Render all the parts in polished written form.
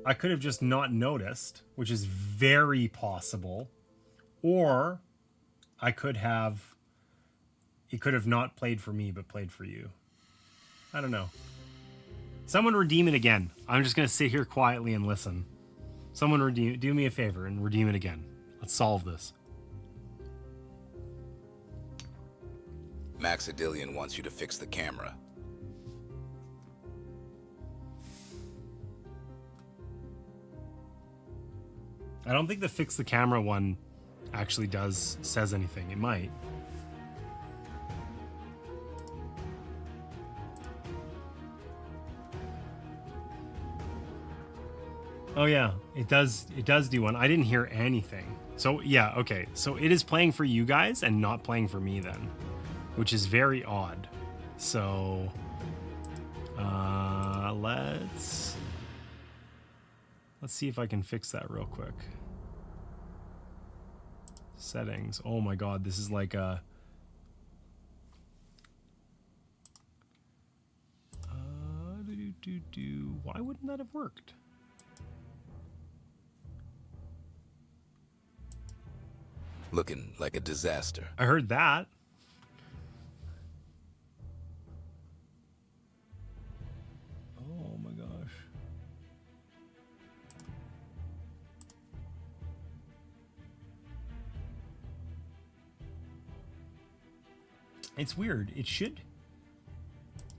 I could have just not noticed, which is very possible. Or I could have... It could have not played for me, but played for you. I don't know. Someone redeem it again. I'm just going to sit here quietly and listen. Someone redeem... Do me a favor and redeem it again. Let's solve this. Maxidillion wants you to fix the camera. I don't think the fix the camera one actually says anything. It might. Oh yeah, it does do one. I didn't hear anything. So yeah, okay. So it is playing for you guys and not playing for me then, which is very odd. So let's see if I can fix that real quick. Settings. Oh my god, this is like a why wouldn't that have worked? Looking like a disaster. I heard that. Oh my gosh. It's weird.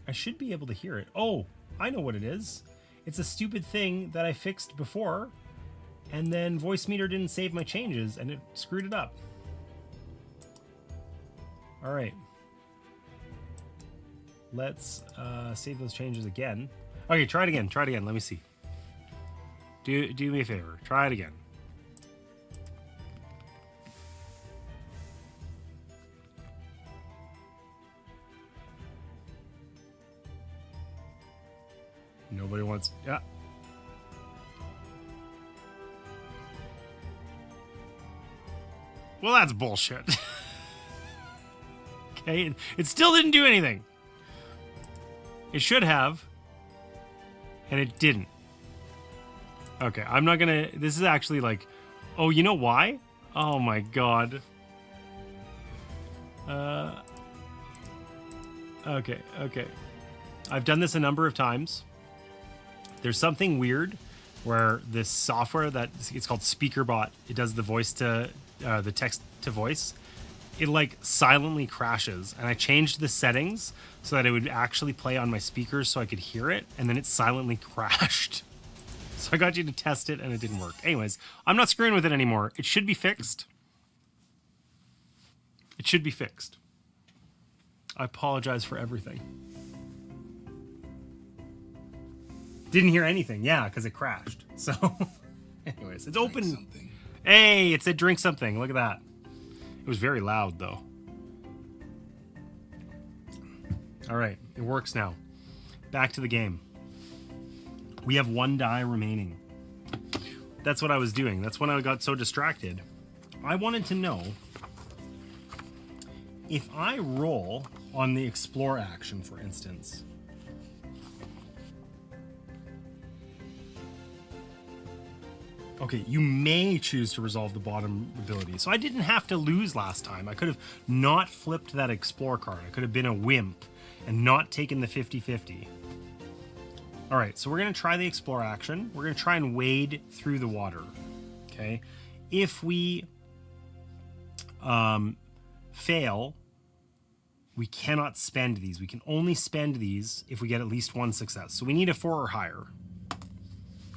I should be able to hear it. Oh, I know what it is. It's a stupid thing that I fixed before, and then Voicemeeter didn't save my changes, and it screwed it up. All right. Let's save those changes again. Okay, try it again. Try it again. Let me see. Do me a favor. Try it again. Nobody wants... Yeah. Well, that's bullshit. Okay, it still didn't do anything. It should have, and it didn't. Okay, I'm not gonna... This is actually like... Oh, you know why? Oh my god. Okay. I've done this a number of times. There's something weird where this software that it's called SpeakerBot, it does the voice to the text to voice. It like silently crashes, and I changed the settings so that it would actually play on my speakers so I could hear it, and then it silently crashed. So I got you to test it, and it didn't work. Anyways, I'm not screwing with it anymore. It should be fixed. It should be fixed. I apologize for everything. Didn't hear anything, yeah, because it crashed. So, anyways, it's open. Hey, it said drink something. Look at that. It was very loud, though. All right, it works now. Back to the game. We have one die remaining. That's what I was doing. That's when I got so distracted. I wanted to know if I roll on the explore action, for instance. Okay, you may choose to resolve the bottom ability. So I didn't have to lose last time. I could have not flipped that explore card. I could have been a wimp and not taken the 50-50. All right, so we're going to try the explore action. We're going to try and wade through the water. Okay, if we fail, we cannot spend these. We can only spend these if we get at least one success. So we need a 4 or higher.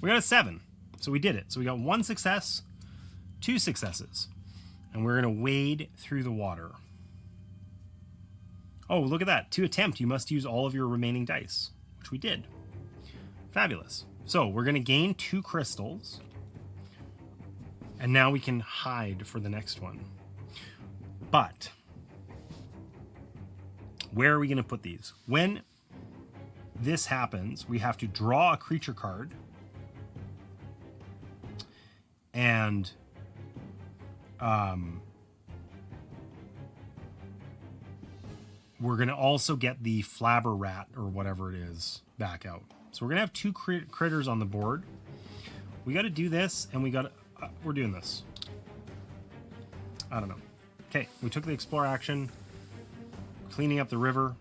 We got a 7. So we did it. So we got 1 success, 2 successes, and we're going to wade through the water. Oh, look at that. To attempt, you must use all of your remaining dice, which we did. Fabulous. So we're going to gain 2 crystals, and now we can hide for the next one. But where are we going to put these? When this happens, we have to draw a creature card, and we're going to also get the flabber rat or whatever it is back out. So we're going to have 2 critters on the board. We got to do this, and we got to... we're doing this. I don't know. Okay, we took the explore action. Cleaning up the river.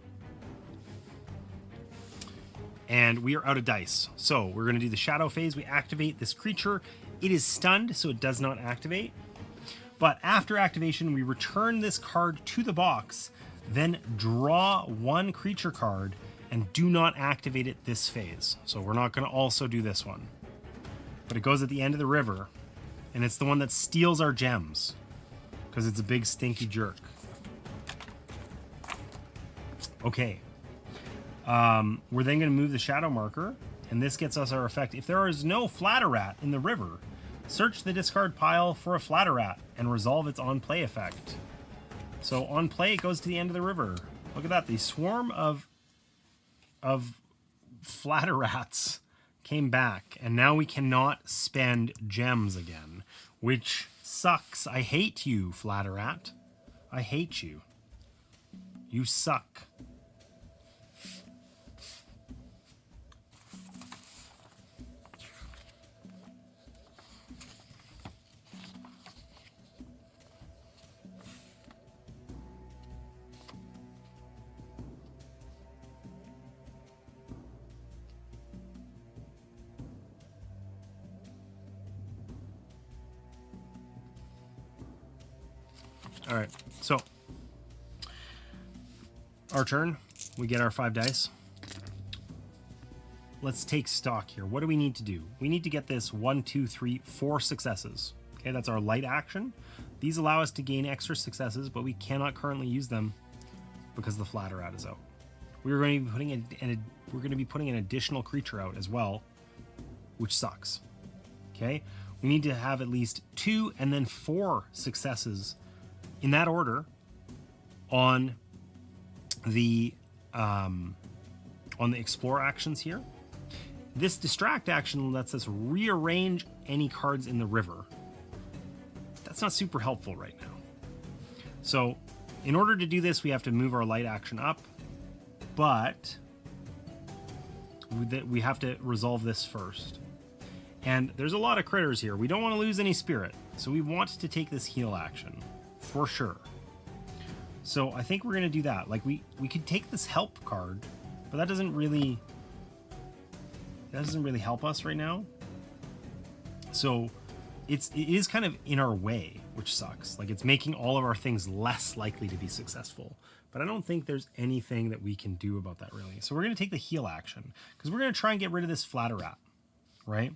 And we are out of dice. So we're going to do the shadow phase. We activate this creature. It is stunned, so it does not activate. But after activation, we return this card to the box, then draw one creature card, and do not activate it this phase. So we're not going to also do this one. But it goes at the end of the river, and it's the one that steals our gems, because it's a big stinky jerk. Okay. We're then going to move the shadow marker, and this gets us our effect. If there is no Flatterat in the river, search the discard pile for a Flatterat and resolve its on-play effect. So on play, it goes to the end of the river. Look at that. The swarm of Flatterats came back, and now we cannot spend gems again, which sucks. I hate you, Flatterat. I hate you. You suck. All right, so our turn, we get our 5 dice. Let's take stock here. What do we need to do? We need to get this 1, 2, 3, 4 successes. Okay, that's our light action. These allow us to gain extra successes, but we cannot currently use them because the Flatterat is out. We're going to be putting an additional creature out as well, which sucks. Okay, we need to have at least 2 and then 4 successes in that order on the explore actions here. This distract action lets us rearrange any cards in the river. That's not super helpful right now. So in order to do this, we have to move our light action up, but we have to resolve this first. And there's a lot of critters here. We don't want to lose any spirit, so we want to take this heal action for sure. So I think we're going to do that. Like we could take this help card, but that doesn't really help us right now. So it is kind of in our way, which sucks. Like it's making all of our things less likely to be successful. But I don't think there's anything that we can do about that really. So we're going to take the heal action because we're going to try and get rid of this Flatterat, right?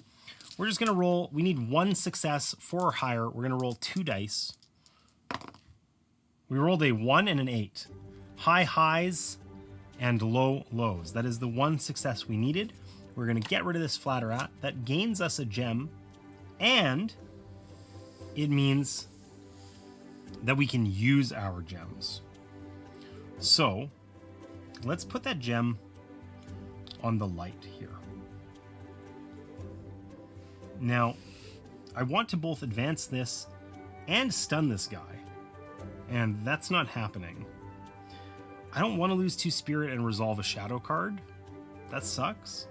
We're just going to roll. We need 1 success, 4 or higher. We're going to roll 2 dice. We rolled a 1 and an 8. High highs and low lows. That is the 1 success we needed. We're going to get rid of this Flatterat. That gains us a gem, and it means that we can use our gems. So let's put that gem on the light here. Now, I want to both advance this and stun this guy. And that's not happening. I don't want to lose 2 spirit and resolve a shadow card. That sucks.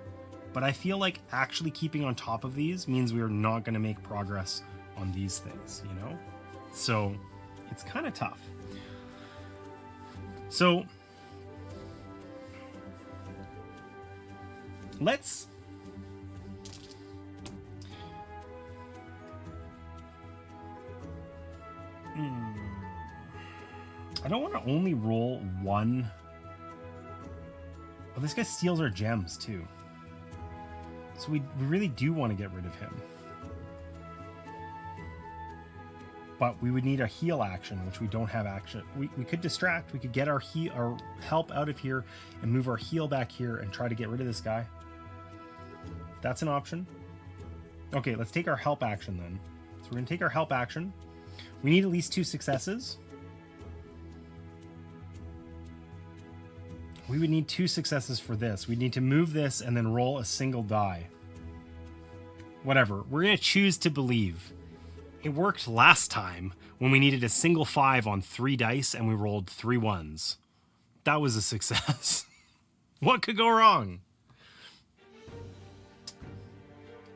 But I feel like actually keeping on top of these means we're not going to make progress on these things, you know? So it's kind of tough. So let's... I don't want to only roll 1. Oh, this guy steals our gems too. So we really do want to get rid of him. But we would need a heal action, which we don't have action. We could distract. We could get our help out of here and move our heal back here and try to get rid of this guy. That's an option. Okay, let's take our help action then. So we're going to take our help action. We need at least 2 successes. We would need 2 successes for this. We'd need to move this and then roll a single die. Whatever. We're going to choose to believe. It worked last time when we needed a single 5 on 3 dice and we rolled 3 1s. That was a success. What could go wrong?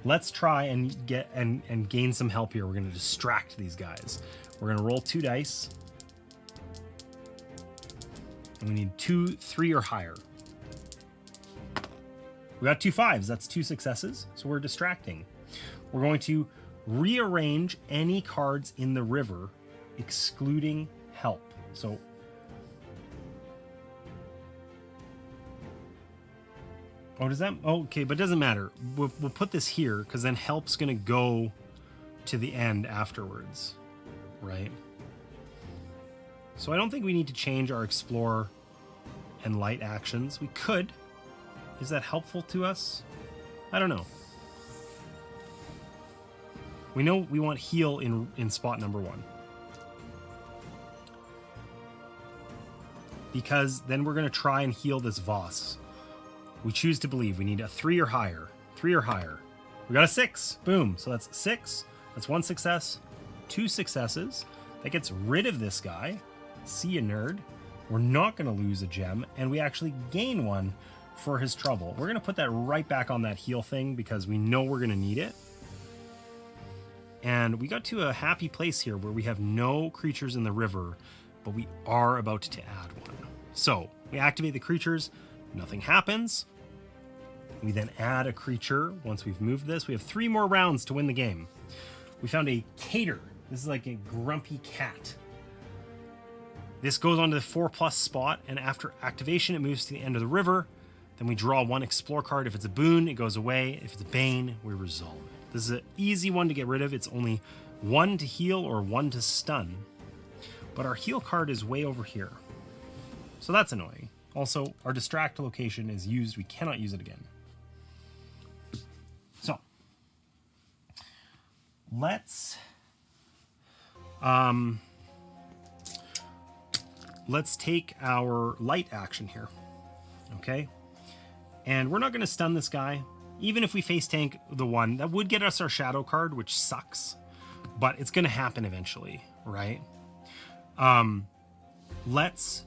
let's try and get and gain some help here. We're going to distract these guys. We're going to roll 2 dice. And we need 2, 3 or higher. We got 2 5s. That's 2 successes. So we're distracting. We're going to rearrange any cards in the river, excluding help. So does that? Okay, but it doesn't matter. We'll put this here because then help's going to go to the end afterwards, right? So I don't think we need to change our explore and light actions. We could. Is that helpful to us? I don't know. We know we want heal in spot number 1. Because then we're going to try and heal this Voss. We choose to believe. We need a 3 or higher. 3 or higher. We got a 6. Boom. So that's 6. That's 1 success. 2 successes. That gets rid of this guy. See ya, nerd. We're not going to lose a gem. And we actually gain 1 for his trouble. We're going to put that right back on that heal thing because we know we're going to need it. And we got to a happy place here where we have no creatures in the river, but we are about to add 1. So we activate the creatures. Nothing happens. We then add a creature. Once we've moved this, we have 3 more rounds to win the game. We found a cater. This is like a grumpy cat. This goes onto the 4+ spot, and after activation, it moves to the end of the river. Then we draw 1 explore card. If it's a boon, it goes away. If it's a bane, we resolve it. This is an easy one to get rid of. It's only 1 to heal or 1 to stun. But our heal card is way over here. So that's annoying. Also, our distract location is used. We cannot use it again. So, let's take our light action here. Okay? And we're not going to stun this guy. Even if we face tank the 1, that would get us our shadow card, which sucks. But it's going to happen eventually, right? Let's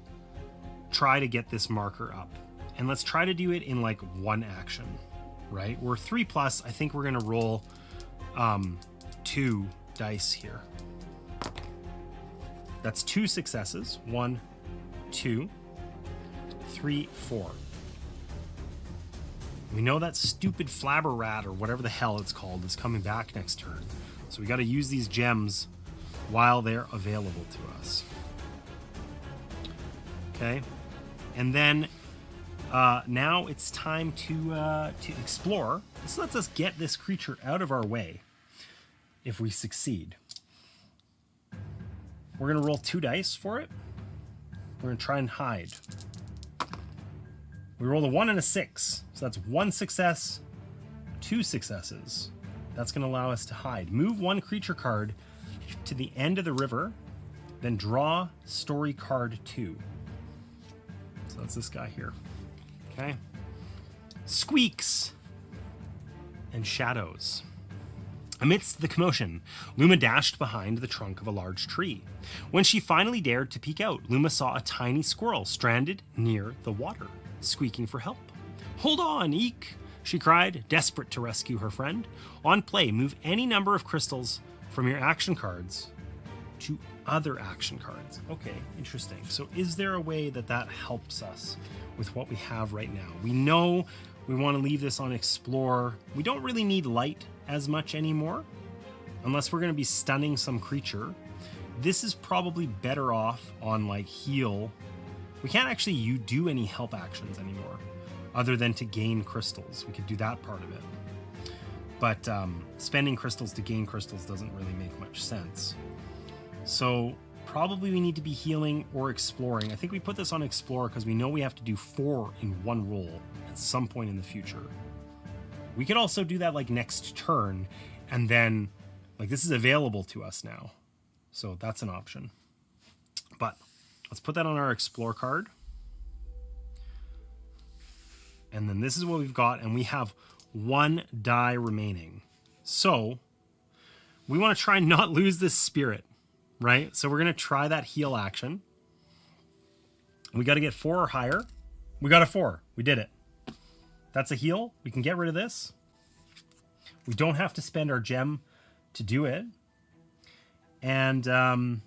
try to get this marker up. And let's try to do it in like 1 action, right? We're 3+. I think we're going to roll 2 dice here. That's 2 successes. 1, 2, 3, 4. We know that stupid flabber rat or whatever the hell it's called is coming back next turn. So we got to use these gems while they're available to us. Okay. And then now it's time to explore. This lets us get this creature out of our way if we succeed. We're going to roll 2 dice for it. We're going to try and hide. We rolled a 1 and a 6. So that's 1 success, 2 successes. That's going to allow us to hide. Move 1 creature card to the end of the river, then draw story card 2. So that's this guy here. Okay. Squeaks and shadows. Amidst the commotion, Luma dashed behind the trunk of a large tree. When she finally dared to peek out, Luma saw a tiny squirrel stranded near the water, squeaking for help. "Hold on, Eek!" she cried, desperate to rescue her friend. On play, move any number of crystals from your action cards to other action cards. Okay, interesting. So is there a way that that helps us with what we have right now? We know we want to leave this on explore. We don't really need light as much anymore, unless we're going to be stunning some creature. This is probably better off on like heal. We can't actually do any help actions anymore, other than to gain crystals. We could do that part of it. But spending crystals to gain crystals doesn't really make much sense. So probably we need to be healing or exploring. I think we put this on explore because we know we have to do 4 in 1 roll at some point in the future. We could also do that like next turn, and then like this is available to us now. So that's an option. But let's put that on our explore card. And then this is what we've got, and we have 1 die remaining. So we want to try and not lose this spirit, right? So we're going to try that heal action. We got to get 4 or higher. We got a 4. We did it. That's a heal. We can get rid of this. We don't have to spend our gem to do it. And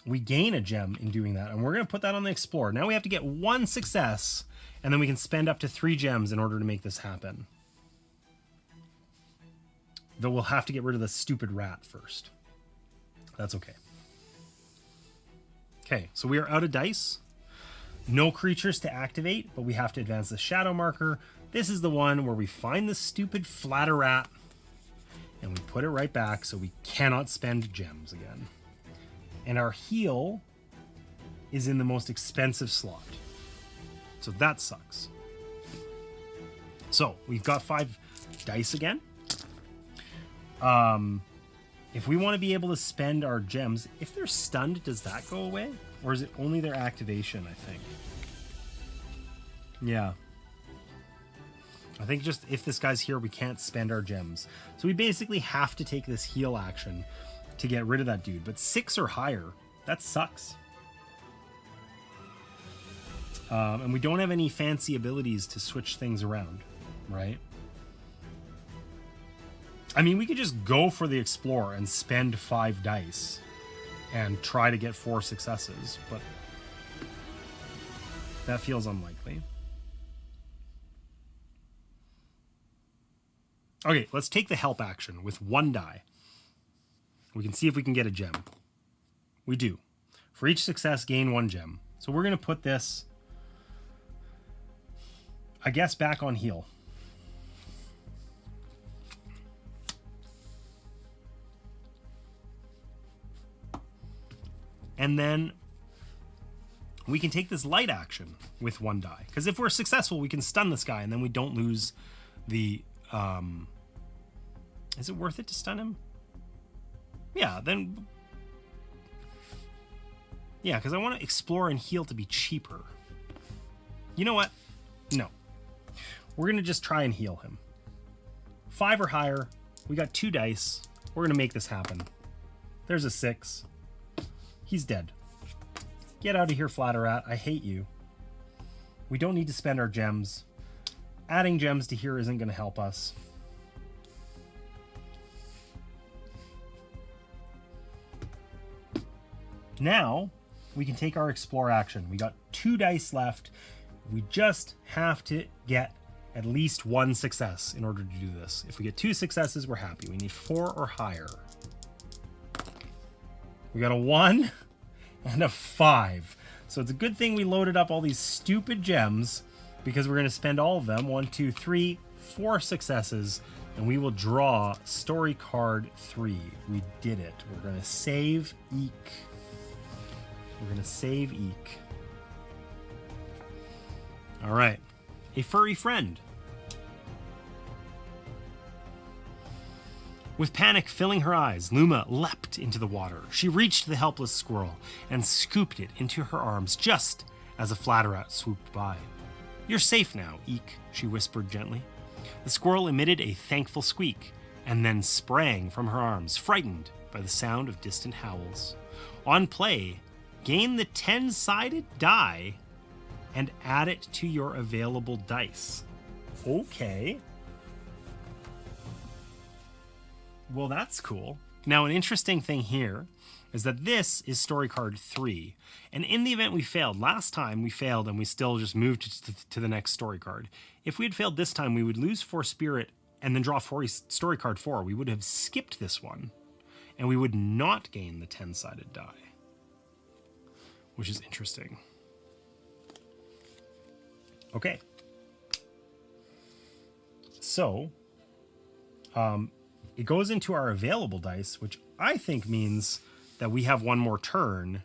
we gain a gem in doing that. And we're going to put that on the Explorer. Now we have to get 1 success, and then we can spend up to 3 gems in order to make this happen. Though we'll have to get rid of the stupid rat first. That's okay. Okay, so we are out of dice. No creatures to activate, but we have to advance the shadow marker. This is the one where we find the stupid flatter rat and we put it right back so we cannot spend gems again. And our heal is in the most expensive slot. So that sucks. So we've got 5 dice again. If we want to be able to spend our gems, if they're stunned, does that go away? Or is it only their activation, I think? Yeah. I think just if this guy's here, we can't spend our gems. So we basically have to take this heal action to get rid of that dude. But 6 or higher, that sucks. And we don't have any fancy abilities to switch things around, right? I mean, we could just go for the Explorer and spend 5 dice and try to get 4 successes, but that feels unlikely. Okay, let's take the help action with 1 die. We can see if we can get a gem. We do. For each success, gain 1 gem. So we're going to put this, I guess, back on heal. And then we can take this light action with 1 die. Because if we're successful, we can stun this guy and then we don't lose the... is it worth it to stun him? Yeah, then... Yeah, because I want to explore and heal to be cheaper. You know what? No. We're going to just try and heal him. 5 or higher. We got 2 dice. We're going to make this happen. There's a 6. He's dead. Get out of here, Flatterat. I hate you. We don't need to spend our gems. Adding gems to here isn't going to help us. Now, we can take our Explore action. We got 2 dice left. We just have to get at least 1 success in order to do this. If we get 2 successes, we're happy. We need 4 or higher. We got a 1 and a 5. So it's a good thing we loaded up all these stupid gems because we're going to spend all of them. 1, 2, 3, 4 successes. And we will draw story card 3. We did it. We're going to save Eek. We're going to save Eek. All right. A furry friend. With panic filling her eyes, Luma leapt into the water. She reached the helpless squirrel and scooped it into her arms just as a flatterat swooped by. "You're safe now, Eek," she whispered gently. The squirrel emitted a thankful squeak and then sprang from her arms, frightened by the sound of distant howls. On play, gain the 10-sided die and add it to your available dice. Okay. Well, that's cool. Now, an interesting thing here is that this is story card 3. And in the event we failed, last time we failed and we still just moved to the next story card. If we had failed this time, we would lose 4 spirit and then draw story card 4. We would have skipped this one and we would not gain the 10-sided die, which is interesting. Okay. So, it goes into our available dice, which I think means that we have 1 more turn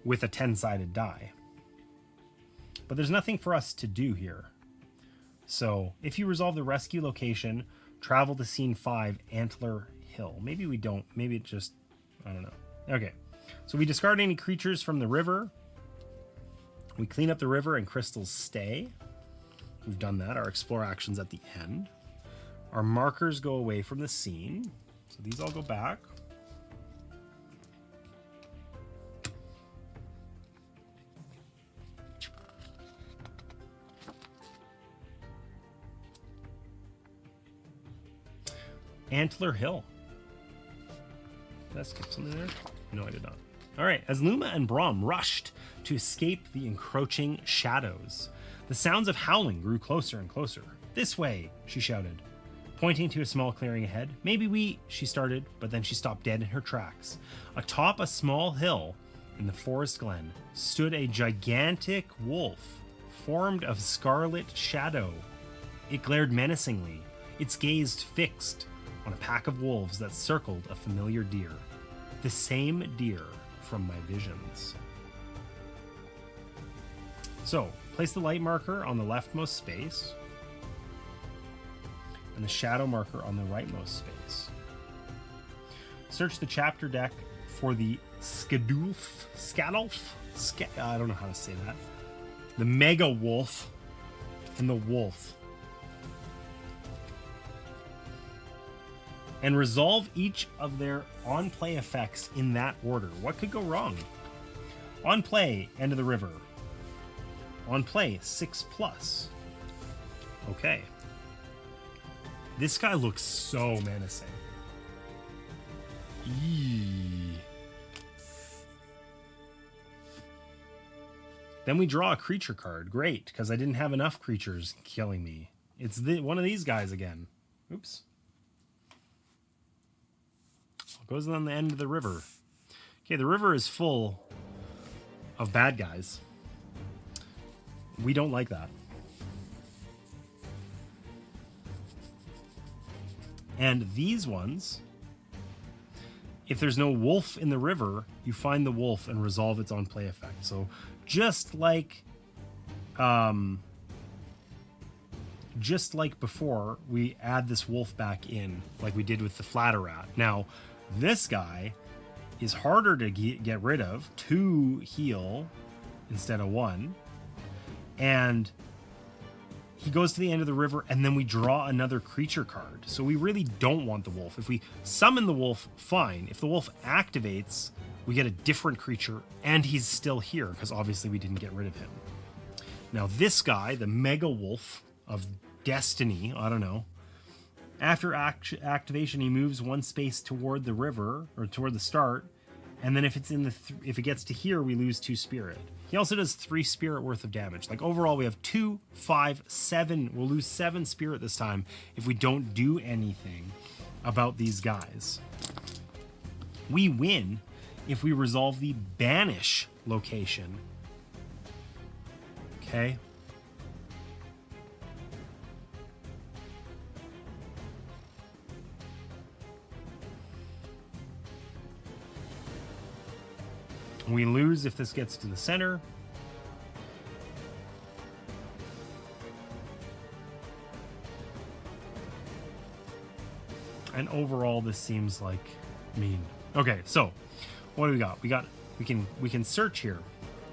with a 10-sided die. But there's nothing for us to do here. So if you resolve the rescue location, travel to scene 5, Antler Hill. Maybe we don't. Maybe it just, I don't know. Okay. So we discard any creatures from the river. We clean up the river and crystals stay. We've done that. Our explore action's at the end. Our markers go away from the scene. So these all go back. Antler Hill. Did I skip something there? No, I did not. All right, as Luma and Brom rushed to escape the encroaching shadows, the sounds of howling grew closer and closer. This way, she shouted, pointing to a small clearing ahead. Maybe we, she started, but then she stopped dead in her tracks. Atop a small hill in the forest glen stood a gigantic wolf, formed of scarlet shadow. It glared menacingly, its gaze fixed on a pack of wolves that circled a familiar deer. The same deer from my visions. So, place the light marker on the leftmost space and the shadow marker on the rightmost space. Search the chapter deck for the Skadulf, I don't know how to say that. The Mega Wolf and the Wolf. And resolve each of their on-play effects in that order. What could go wrong? On play, End of the River. On play, 6+. Okay. This guy looks so menacing. Eee. Then we draw a creature card. Great, because I didn't have enough creatures killing me. It's one of these guys again. Oops. Goes on the end of the river. Okay, the river is full of bad guys. We don't like that. And these ones, if there's no wolf in the river, you find the wolf and resolve its on play effect. So just like before, we add this wolf back in, like we did with the Flatterat. Now, this guy is harder to get rid of, 2 heal instead of 1. And he goes to the end of the river, and then we draw another creature card. So we really don't want the wolf. If we summon the wolf, fine. If the wolf activates, we get a different creature, and he's still here, because obviously we didn't get rid of him. Now this guy, the Mega Wolf of Destiny, I don't know, after activation, he moves 1 space toward the river, or toward the start, and then if it's in the if it gets to here, we lose 2 spirit. He also does 3 spirit worth of damage. Like overall, we have 2, 5, 7. We'll lose 7 spirit this time if we don't do anything about these guys. We win if we resolve the banish location. Okay. We lose if this gets to the center. And overall, this seems like mean. Okay, so what do we got? We can search here.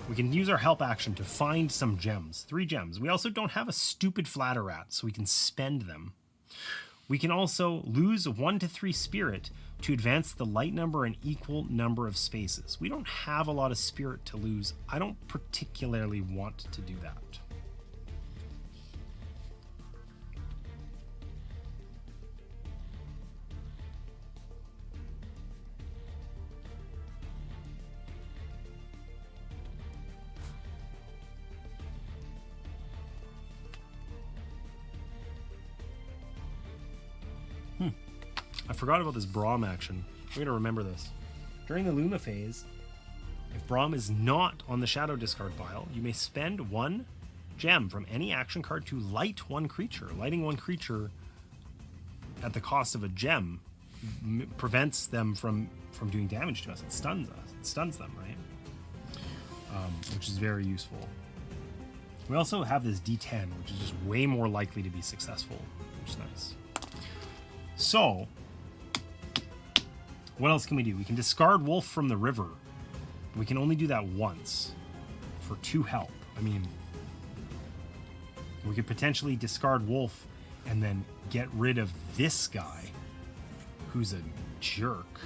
We can use our help action to find some gems. 3 gems. We also don't have a stupid Flatterat, so we can spend them. We can also lose 1 to 3 spirit to advance the light number an equal number of spaces. We don't have a lot of spirit to lose. I don't particularly want to do that. I forgot about this Brom action. We're going to remember this. During the Luma phase, if Brom is not on the shadow discard pile, you may spend 1 gem from any action card to light 1 creature. Lighting 1 creature at the cost of a gem prevents them from doing damage to us. It stuns us. It stuns them, right? Which is very useful. We also have this D10, which is just way more likely to be successful, which is nice. So, what else can we do? We can discard Wolf from the river. We can only do that once for 2 help. I mean, we could potentially discard Wolf and then get rid of this guy who's a jerk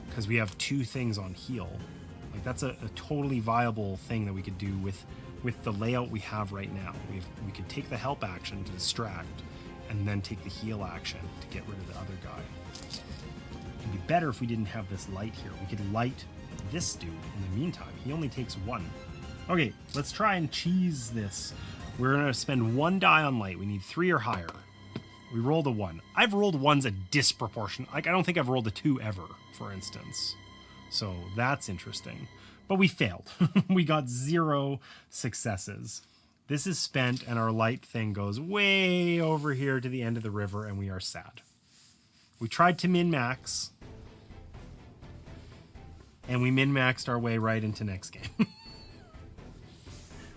because we have 2 things on heal. Like that's a totally viable thing that we could do with the layout we have right now. We could take the help action to distract and then take the heal action to get rid of the other guy. It'd be better if we didn't have this light here. We could light this dude in the meantime. He only takes 1. Okay, let's try and cheese this. We're going to spend 1 die on light. We need 3 or higher. We rolled a 1. I've rolled 1s a disproportionate. Like, I don't think I've rolled a 2 ever, for instance. So that's interesting. But we failed. We got 0 successes. This is spent, and our light thing goes way over here to the end of the river, and we are sad. We tried to min-max, and we min-maxed our way right into next game.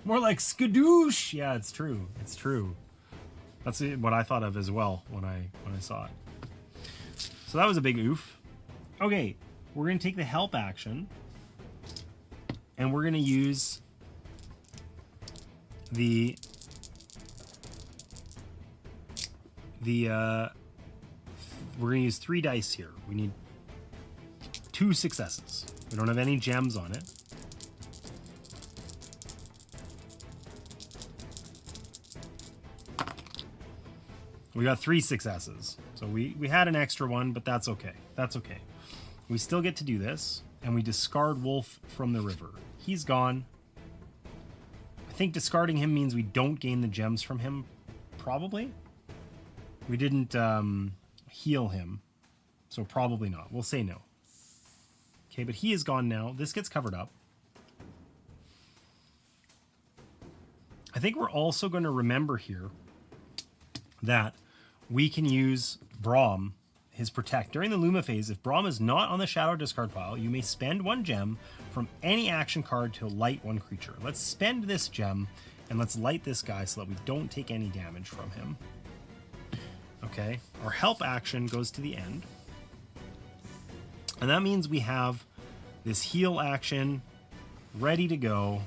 More like skadoosh. Yeah, it's true. It's true. That's what I thought of as well when I saw it. So that was a big oof. Okay, we're going to take the help action, and we're going to use we're going to use 3 dice here. We need 2 successes. We don't have any gems on it. We got 3 successes. So we had an extra one, but that's okay. That's okay. We still get to do this, and we discard Wolf from the river. He's gone. I think discarding him means we don't gain the gems from him, probably. We didn't heal him, so probably not. We'll say no. Okay, but he is gone now. This gets covered up. I think we're also going to remember here that we can use Brom, his protect. During the Luma phase, if Brom is not on the shadow discard pile, you may spend 1 gem from any action card to light 1 creature. Let's spend this gem, and let's light this guy so that we don't take any damage from him. Okay, our help action goes to the end. And that means we have this heal action ready to go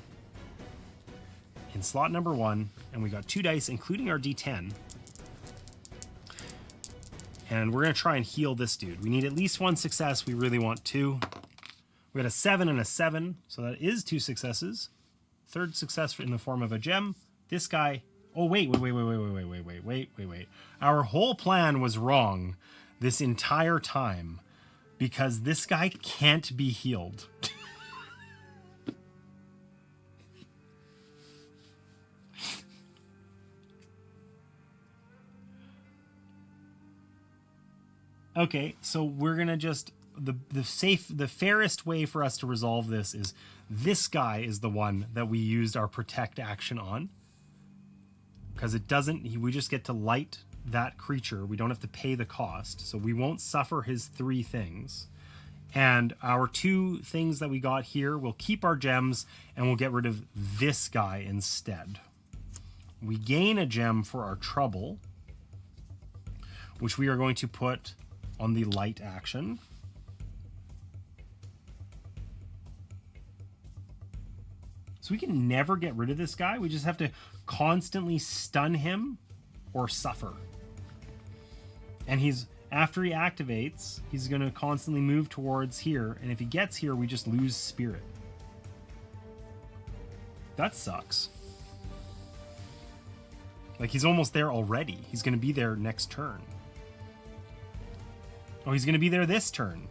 in slot number 1, and we got 2 dice, including our D10. And we're going to try and heal this dude. We need at least 1 success. We really want 2. We got a 7 and a 7, so that is 2 successes. 3rd success in the form of a gem. This guy... Oh, wait. Our whole plan was wrong this entire time because this guy can't be healed. Okay, so we're gonna just the fairest way for us to resolve this is this guy is the one that we used our protect action on, because it doesn't. We just get to light that creature. We don't have to pay the cost, so we won't suffer his 3 things. And our 2 things that we got here, we'll keep our gems and we'll get rid of this guy instead. We gain a gem for our trouble, which we are going to put on the light action. So we can never get rid of this guy. We just have to constantly stun him or suffer. And after he activates, he's going to constantly move towards here. And if he gets here, we just lose spirit. That sucks. Like, he's almost there already. He's going to be there next turn. Oh, he's going to be there this turn.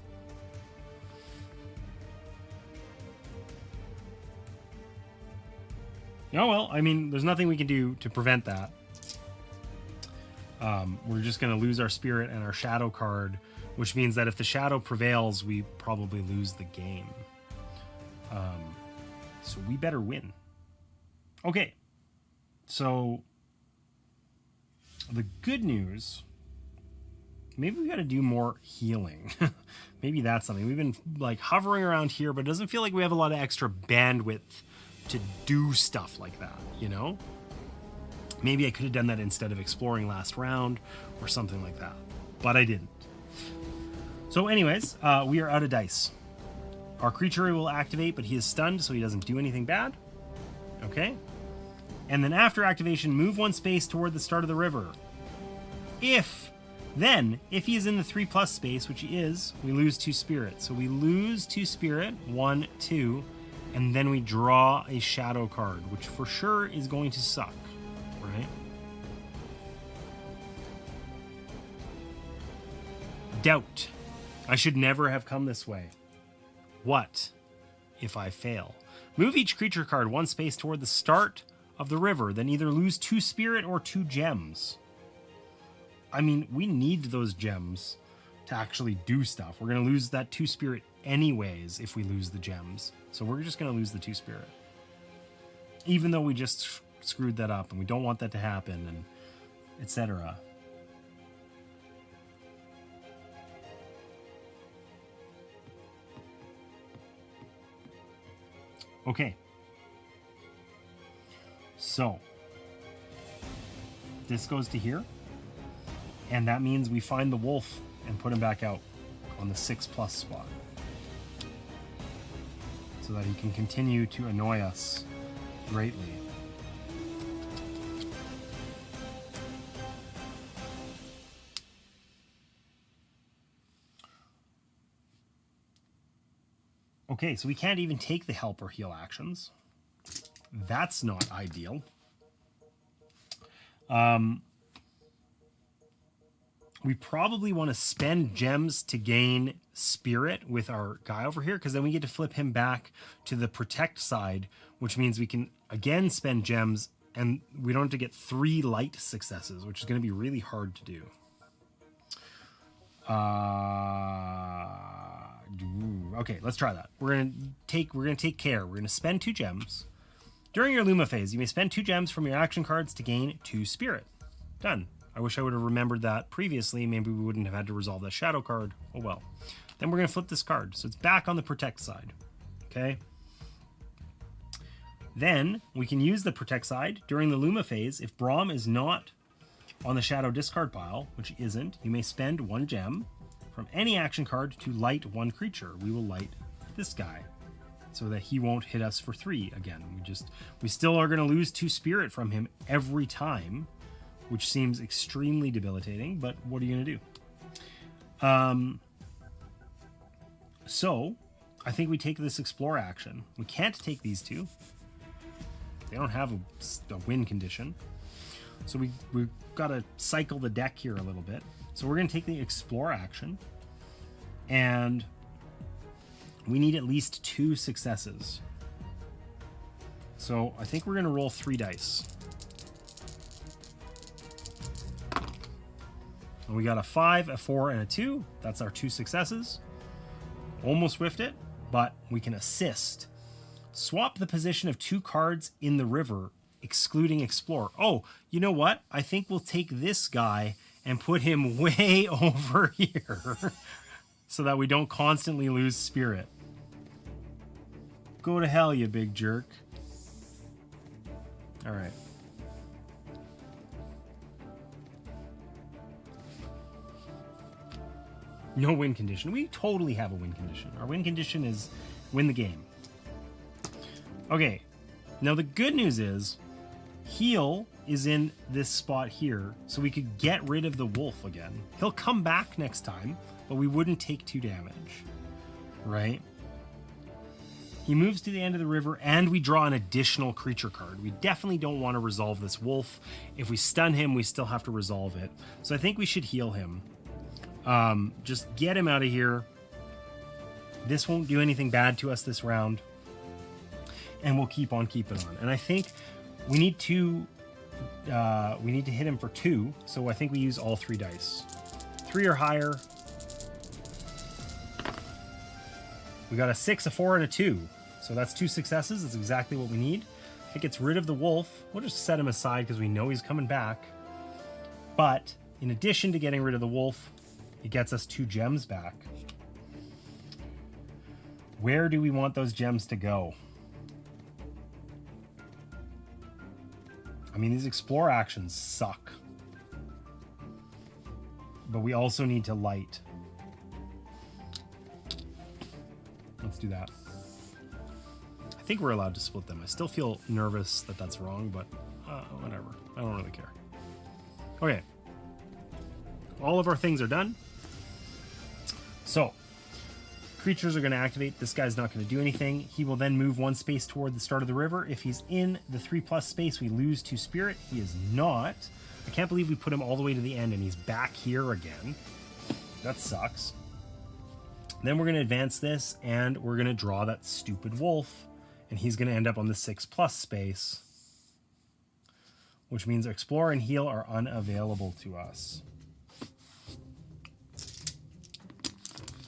Oh, well, I mean, there's nothing we can do to prevent that. We're just going to lose our spirit and our shadow card, which means that if the shadow prevails, we probably lose the game. So we better win. Okay. So the good news... Maybe we got to do more healing. Maybe that's something. We've been like hovering around here, but it doesn't feel like we have a lot of extra bandwidth to do stuff like that, you know? Maybe I could have done that instead of exploring last round or something like that, but I didn't. So anyways, we are out of dice. Our creature will activate, but he is stunned, so he doesn't do anything bad. Okay. And then after activation, move 1 space toward the start of the river. If he is in the 3+ space, which he is, we lose 2 spirit. So we lose 2 spirit, 1, 2, and then we draw a shadow card, which for sure is going to suck, right? Doubt. I should never have come this way. What if I fail? Move each creature card one space toward the start of the river, then either lose 2 spirit or 2 gems. I mean, we need those gems to actually do stuff. We're going to lose that 2 spirit anyways if we lose the gems. So we're just going to lose the 2 spirit. Even though we just screwed that up and we don't want that to happen, and etc. Okay. So this goes to here, and that means we find the wolf and put him back out on the 6+ spot so that he can continue to annoy us greatly. Okay, so we can't even take the help or heal actions. That's not ideal. We probably want to spend gems to gain spirit with our guy over here, because then we get to flip him back to the protect side, which means we can again spend gems and we don't have to get 3 light successes, which is going to be really hard to do. Okay, let's try that. We're gonna take care. We're gonna spend 2 gems. During your Luma phase, you may spend 2 gems from your action cards to gain 2 spirit. Done. I wish I would have remembered that previously. Maybe we wouldn't have had to resolve that shadow card. Oh well. Then we're gonna flip this card, so it's back on the protect side. Okay. Then we can use the protect side during the Luma phase. If Brom is not on the shadow discard pile, which isn't, you may spend 1 gem from any action card to light 1 creature. We will light this guy so that he won't hit us for 3 again. We still are going to lose 2 spirit from him every time, which seems extremely debilitating, but what are you going to do? So I think we take this explore action. We can't take these 2. They don't have a win condition. So we've got to cycle the deck here a little bit. So we're going to take the explore action, and we need at least 2 successes. So I think we're going to roll 3 dice. And we got a 5, a 4, and a 2. That's our 2 successes. Almost whiffed it, but we can assist. Swap the position of 2 cards in the river, excluding explore. Oh, you know what? I think we'll take this guy and put him way over here so that we don't constantly lose spirit. Go to hell, you big jerk. All right. No win condition. We totally have a win condition. Our win condition is win the game. Okay. Now the good news is heal is in this spot here, so we could get rid of the wolf again. He'll come back next time, but we wouldn't take 2 damage, right? He moves to the end of the river, and we draw an additional creature card. We definitely don't want to resolve this wolf. If we stun him, we still have to resolve it. So I think we should heal him. Just get him out of here. This won't do anything bad to us this round, and we'll keep on keeping on. And I think we need to hit him for 2, so I think we use all 3 dice. 3 or higher. We got a 6, a 4, and a 2. So that's 2 successes. That's exactly what we need. It gets rid of the wolf. We'll just set him aside because we know he's coming back. But in addition to getting rid of the wolf, it gets us 2 gems back. Where do we want those gems to go? I mean, these explore actions suck. But we also need to light. Let's do that. I think we're allowed to split them. I still feel nervous that that's wrong, but whatever. I don't really care. Okay. All of our things are done. So, creatures are going to activate. This guy's not going to do anything. He will then move 1 space toward the start of the river. If he's in the 3+ space, we lose 2 spirit. He is not. I can't believe we put him all the way to the end and he's back here again. That sucks. Then we're going to advance this, and we're going to draw that stupid wolf, and he's going to end up on the 6+ space, which means explore and heal are unavailable to us.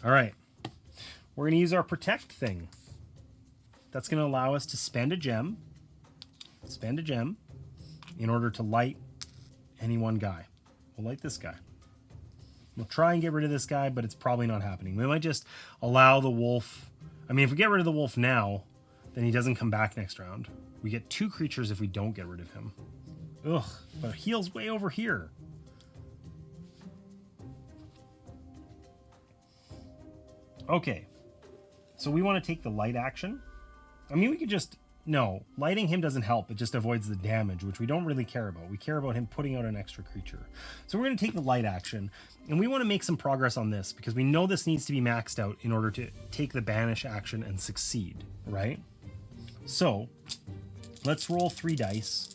All right. We're going to use our protect thing. That's going to allow us to spend a gem in order to light any one guy. We'll light this guy. We'll try and get rid of this guy, but it's probably not happening. We might just allow the wolf. I mean, if we get rid of the wolf now, then he doesn't come back next round. We get 2 creatures if we don't get rid of him. Ugh, but heal's way over here. Okay, so we want to take the light action. I mean, we could just... No, lighting him doesn't help. It just avoids the damage, which we don't really care about. We care about him putting out an extra creature. So we're going to take the light action, and we want to make some progress on this, because we know this needs to be maxed out in order to take the banish action and succeed, right? So let's roll 3 dice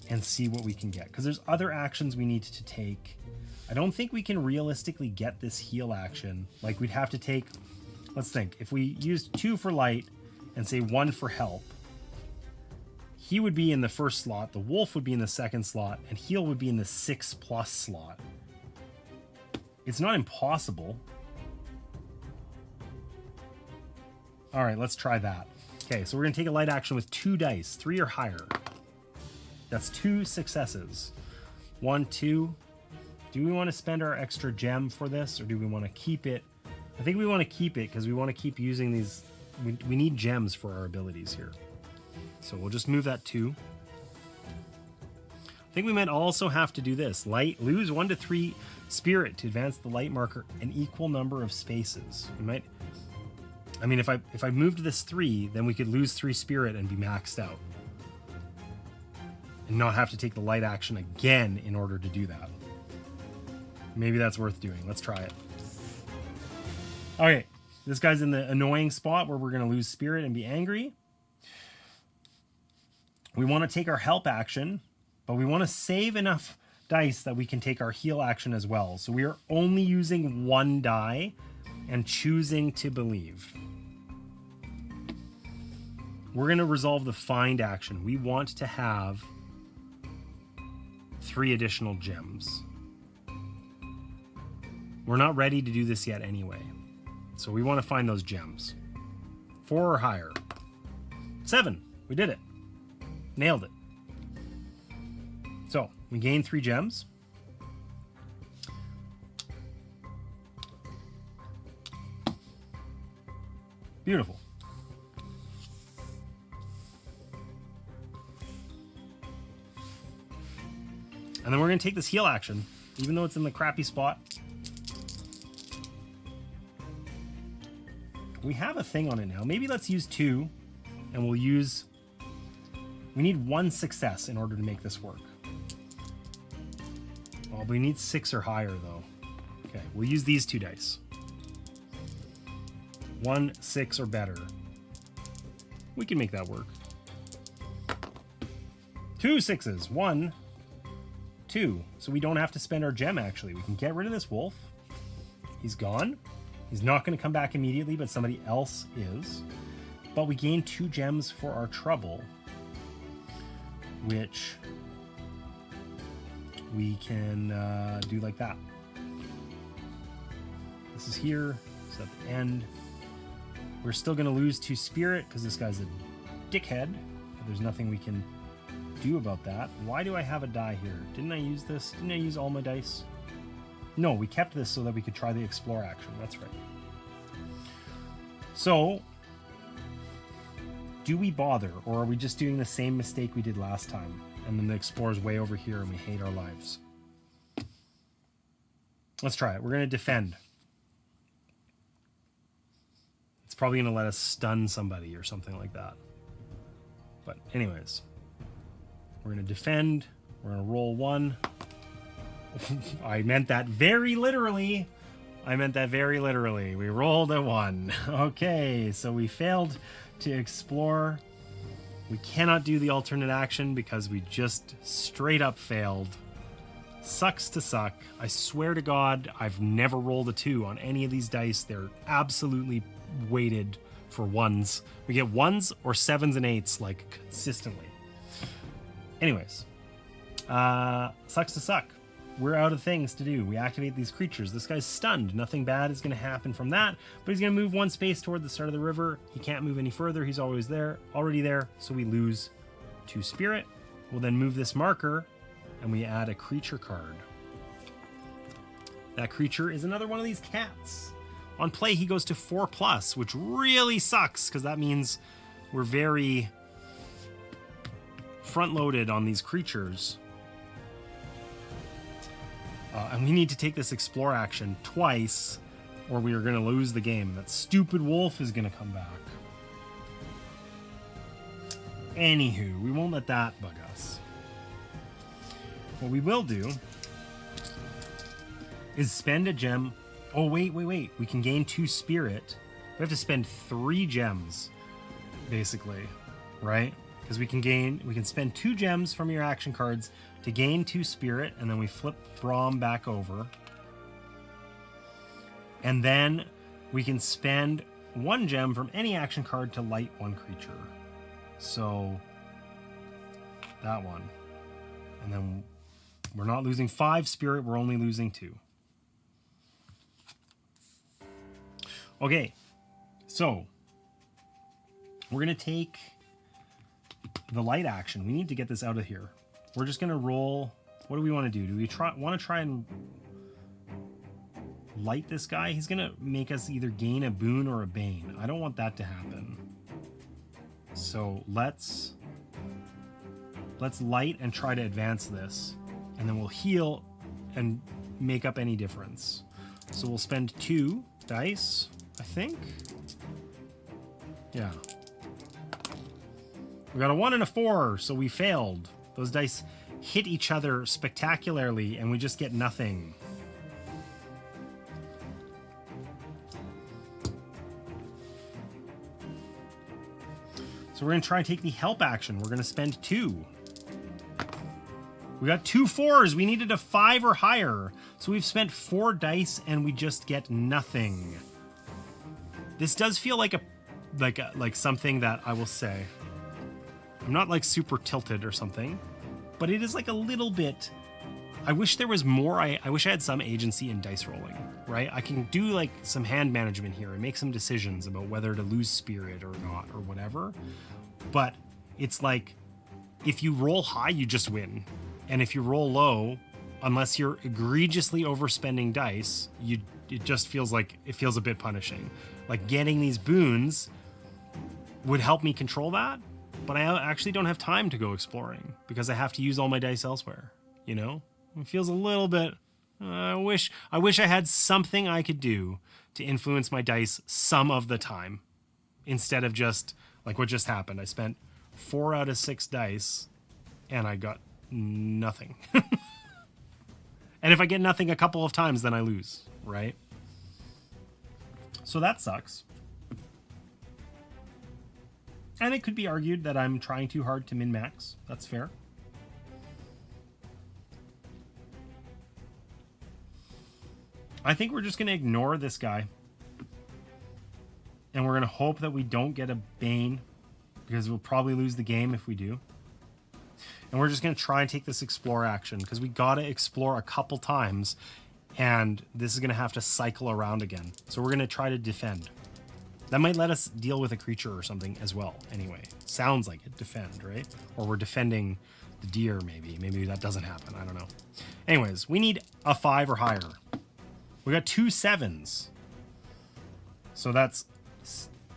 and see what we can get, because there's other actions we need to take. I don't think we can realistically get this heal action. Like, we'd have to take... Let's think. If we used 2 for light and say 1 for help, he would be in the first slot, the wolf would be in the second slot, and heal would be in the 6+ slot. It's not impossible. All right, let's try that. Okay, so we're going to take a light action with 2 dice, 3 or higher. That's 2 successes. 1, 2. Do we want to spend our extra gem for this, or do we want to keep it? I think we want to keep it, because we want to keep using these. We need gems for our abilities here. So we'll just move that 2. I think we might also have to do this. Lose 1 to 3 spirit to advance the light marker an equal number of spaces. We might... I mean, if I moved this 3, then we could lose 3 spirit and be maxed out. And not have to take the light action again in order to do that. Maybe that's worth doing. Let's try it. Okay, this guy's in the annoying spot where we're going to lose spirit and be angry. We want to take our help action, but we want to save enough dice that we can take our heal action as well. So we are only using 1 die and choosing to believe. We're going to resolve the find action. We want to have 3 additional gems. We're not ready to do this yet anyway. So we want to find those gems. 4 or higher. 7. We did it. Nailed it. So we gain 3 gems. Beautiful. And then we're going to take this heal action, even though it's in the crappy spot. We have a thing on it now. Maybe let's use 2, and we'll use... We need 1 success in order to make this work. Well, we need 6 or higher, though. Okay, we'll use these 2 dice. 1, 6, or better. We can make that work. 2 6s. 1, 2. So we don't have to spend our gem, actually. We can get rid of this wolf. He's gone. He's not going to come back immediately, but somebody else is. But we gain 2 gems for our trouble, which we can do like that. This is here. It's at the end. We're still going to lose 2 spirit because this guy's a dickhead. But there's nothing we can do about that. Why do I have a die here? Didn't I use this? Didn't I use all my dice? No, we kept this so that we could try the explore action. That's right. So, do we bother, or are we just doing the same mistake we did last time? And then the explorer's way over here and we hate our lives. Let's try it. We're going to defend. It's probably going to let us stun somebody or something like that. But anyways, we're going to defend. We're going to roll 1. I meant that very literally. I meant that very literally. We rolled a 1. Okay, so we failed to explore. We cannot do the alternate action because we just straight up failed. Sucks to suck. I swear to God, I've never rolled a 2 on any of these dice. They're absolutely weighted for 1s. We get 1s or 7s and 8s, like, consistently. Anyways. Sucks to suck. We're out of things to do. We activate these creatures. This guy's stunned. Nothing bad is going to happen from that, but he's going to move 1 space toward the start of the river. He can't move any further. He's always there, already there, so we lose 2 spirit. We'll then move this marker, and we add a creature card. That creature is another one of these cats. On play, he goes to 4+, which really sucks, because that means we're very front-loaded on these creatures. And we need to take this explore action twice, or we are going to lose the game. That stupid wolf is going to come back. Anywho, we won't let that bug us. What we will do is spend a gem. Oh, wait. We can gain 2 spirit. We have to spend 3 gems, basically, right? Because we can spend 2 gems from your action cards to gain 2 spirit, and then we flip Brom back over. And then we can spend 1 gem from any action card to light 1 creature. So that one. And then we're not losing 5 spirit, we're only losing 2. Okay, so we're going to take the light action. We need to get this out of here. We're just going to roll. What do we want to do? Do we want to try and light this guy? He's going to make us either gain a boon or a bane. I don't want that to happen. So let's light and try to advance this. And then we'll heal and make up any difference. So we'll spend 2 dice, I think. Yeah. We got a 1 and a 4, so we failed. Those dice hit each other spectacularly, and we just get nothing. So we're going to try and take the help action. We're going to spend 2. We got 2 4s. We needed a 5 or higher. So we've spent 4 dice, and we just get nothing. This does feel like something that I will say. I'm not like super tilted or something, but it is like a little bit. I wish there was more. I wish I had some agency in dice rolling, right? I can do like some hand management here and make some decisions about whether to lose spirit or not or whatever. But it's like if you roll high, you just win. And if you roll low, unless you're egregiously overspending dice, it just feels like it feels a bit punishing. Like getting these boons would help me control that. But I actually don't have time to go exploring because I have to use all my dice elsewhere, you know? It feels a little bit... I wish I had something I could do to influence my dice some of the time instead of just, like what just happened. I spent 4 out of 6 dice and I got nothing. And if I get nothing a couple of times, then I lose, right? So that sucks. And it could be argued that I'm trying too hard to min-max. That's fair. I think we're just going to ignore this guy. And we're going to hope that we don't get a Bane, because we'll probably lose the game if we do. And we're just going to try and take this explore action, because we got to explore a couple times, and this is going to have to cycle around again. So we're going to try to defend. That might let us deal with a creature or something as well. Anyway, sounds like it. Defend, right? Or we're defending the deer, maybe. Maybe that doesn't happen. I don't know. Anyways, we need a 5 or higher. We got 2 7s. So that's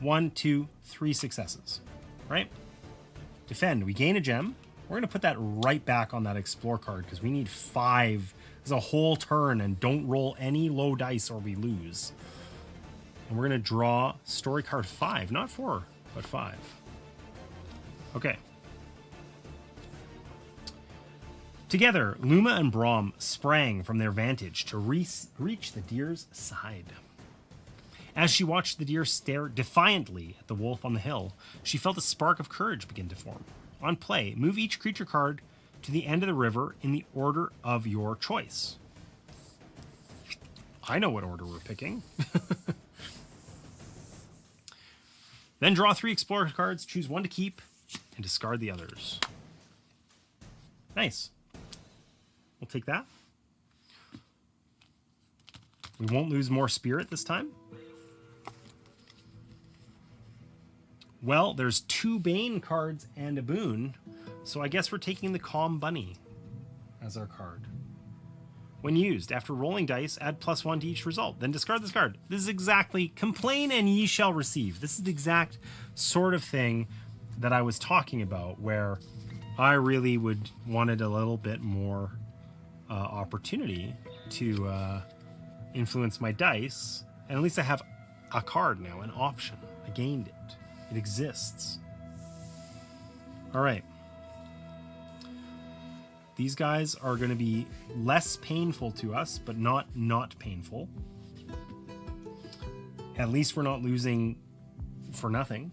1, 2, 3 successes, right? Defend. We gain a gem. We're going to put that right back on that explore card because we need 5. It's a whole turn, and don't roll any low dice or we lose. And we're going to draw story card 5. Not 4, but 5. Okay. Together, Luma and Brom sprang from their vantage to reach the deer's side. As she watched the deer stare defiantly at the wolf on the hill, she felt a spark of courage begin to form. On play, move each creature card to the end of the river in the order of your choice. I know what order we're picking. Then draw 3 Explorer cards, choose 1 to keep, and discard the others. Nice. We'll take that. We won't lose more spirit this time. Well, there's 2 Bane cards and a boon, so I guess we're taking the Calm Bunny as our card. When used, after rolling dice, add +1 to each result, then discard this card. This is exactly, complain and ye shall receive. This is the exact sort of thing that I was talking about, where I really wanted a little bit more opportunity to influence my dice, and at least I have a card now, an option. I gained it. It exists. All right. These guys are going to be less painful to us, but not painful. At least we're not losing for nothing.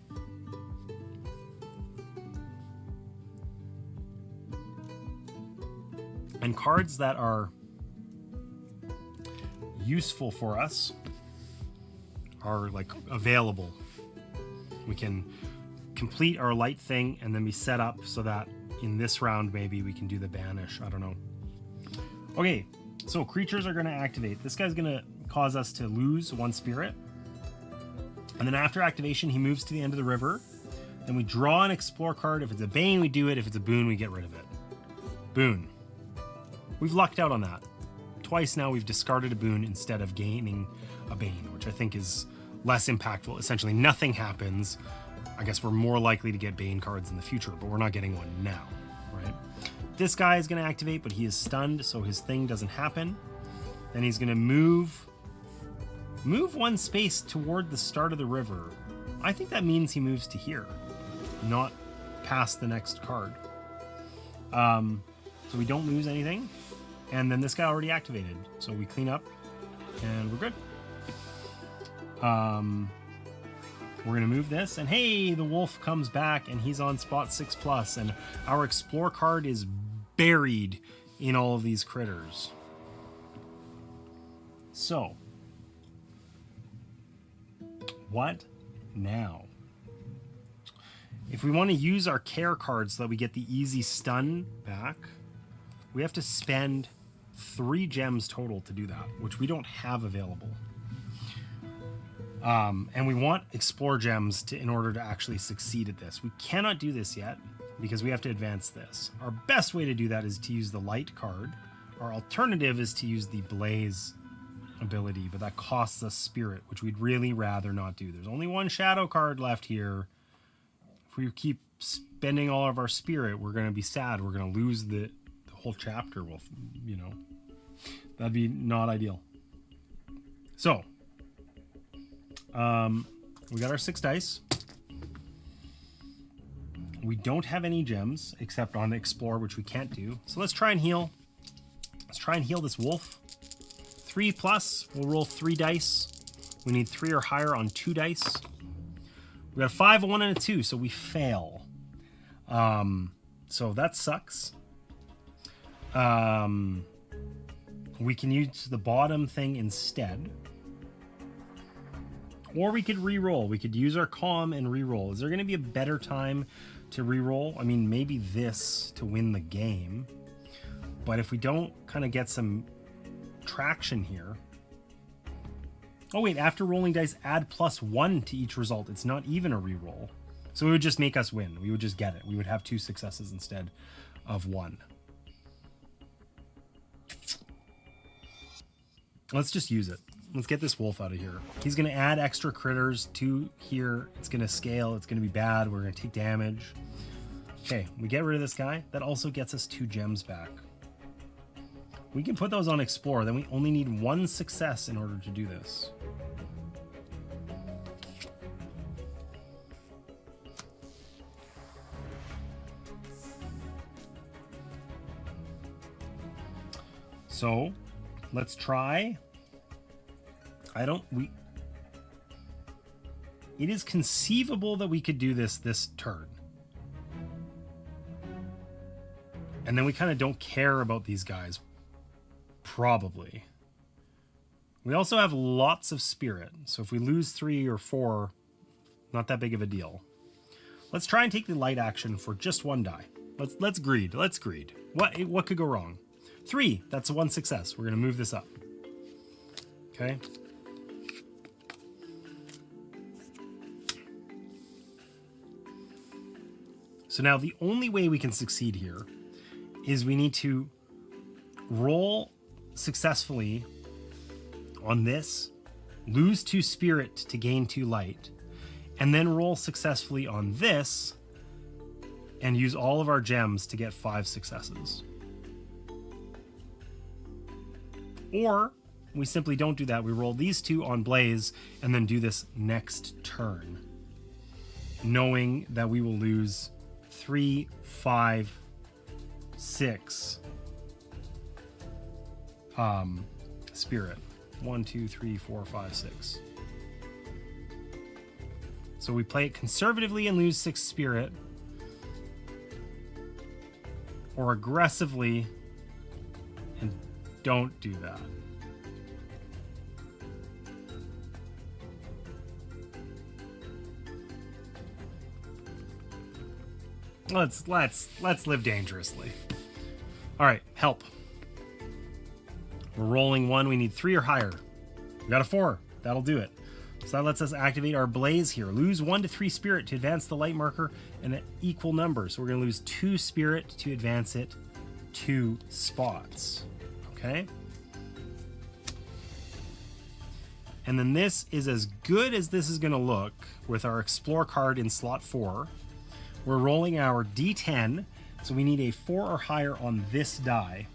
And cards that are useful for us are like available. We can complete our light thing and then be set up so that in this round maybe we can do the banish. I don't know. Okay, so creatures are going to activate. This guy's going to cause us to lose 1 spirit. And then after activation, he moves to the end of the river. Then we draw an explore card. If it's a Bane, we do it. If it's a boon, we get rid of it. Boon. We've lucked out on that. Twice now we've discarded a boon instead of gaining a Bane, which I think is less impactful. Essentially nothing happens. I guess we're more likely to get Bane cards in the future, but we're not getting one now, right? This guy is going to activate, but he is stunned, so his thing doesn't happen. Then he's going to move 1 space toward the start of the river. I think that means he moves to here, not past the next card. So we don't lose anything. And then this guy already activated, so we clean up and we're good. We're going to move this, and hey, the wolf comes back, and he's on spot 6+, and our explore card is buried in all of these critters. So, what now? If we want to use our care cards so that we get the easy stun back, we have to spend 3 gems total to do that, which we don't have available. And we want explore gems in order to actually succeed at this. We cannot do this yet because we have to advance this. Our best way to do that is to use the light card. Our alternative is to use the blaze ability, but that costs us spirit, which we'd really rather not do. There's only 1 shadow card left here. If we keep spending all of our spirit, we're going to be sad. We're going to lose the whole chapter. Well, you know, that'd be not ideal. So, we got our 6 dice. We don't have any gems except on explore, which we can't do. So let's try and heal. Let's try and heal this wolf. 3+, we'll roll 3 dice. We need 3 or higher on 2 dice. We got a 5, a 1, and a 2, so we fail. So that sucks. We can use the bottom thing instead. Or we could re-roll. We could use our calm and re-roll. Is there going to be a better time to re-roll? I mean, maybe this to win the game. But if we don't kind of get some traction here. Oh wait, after rolling dice, add +1 to each result. It's not even a re-roll. So it would just make us win. We would just get it. We would have 2 successes instead of 1. Let's just use it. Let's get this wolf out of here. He's going to add extra critters to here. It's going to scale. It's going to be bad. We're going to take damage. Okay, we get rid of this guy. That also gets us 2 gems back. We can put those on explore. Then we only need 1 success in order to do this. So let's try. It is conceivable that we could do this turn. And then we kind of don't care about these guys. Probably. We also have lots of spirit. So if we lose 3 or 4, not that big of a deal. Let's try and take the light action for just 1 die. Let's greed. Let's greed. What could go wrong? 3. That's 1 success. We're going to move this up. Okay. So now the only way we can succeed here is we need to roll successfully on this, lose 2 spirit to gain 2 light, and then roll successfully on this and use all of our gems to get 5 successes. Or we simply don't do that. We roll these 2 on Blaze and then do this next turn, knowing that we will lose 3, 5, 6 spirit. 1, 2, 3, 4, 5, 6. So we play it conservatively and lose 6 spirit, or aggressively and don't do that. Let's live dangerously. All right, help. We're rolling 1. We need 3 or higher. We got a 4. That'll do it. So that lets us activate our Blaze here. Lose 1 to 3 spirit to advance the light marker in an equal number. So we're going to lose 2 spirit to advance it 2 spots. Okay. And then this is as good as this is going to look with our Explore card in slot 4. We're rolling our D10. So we need a 4 or higher on this die.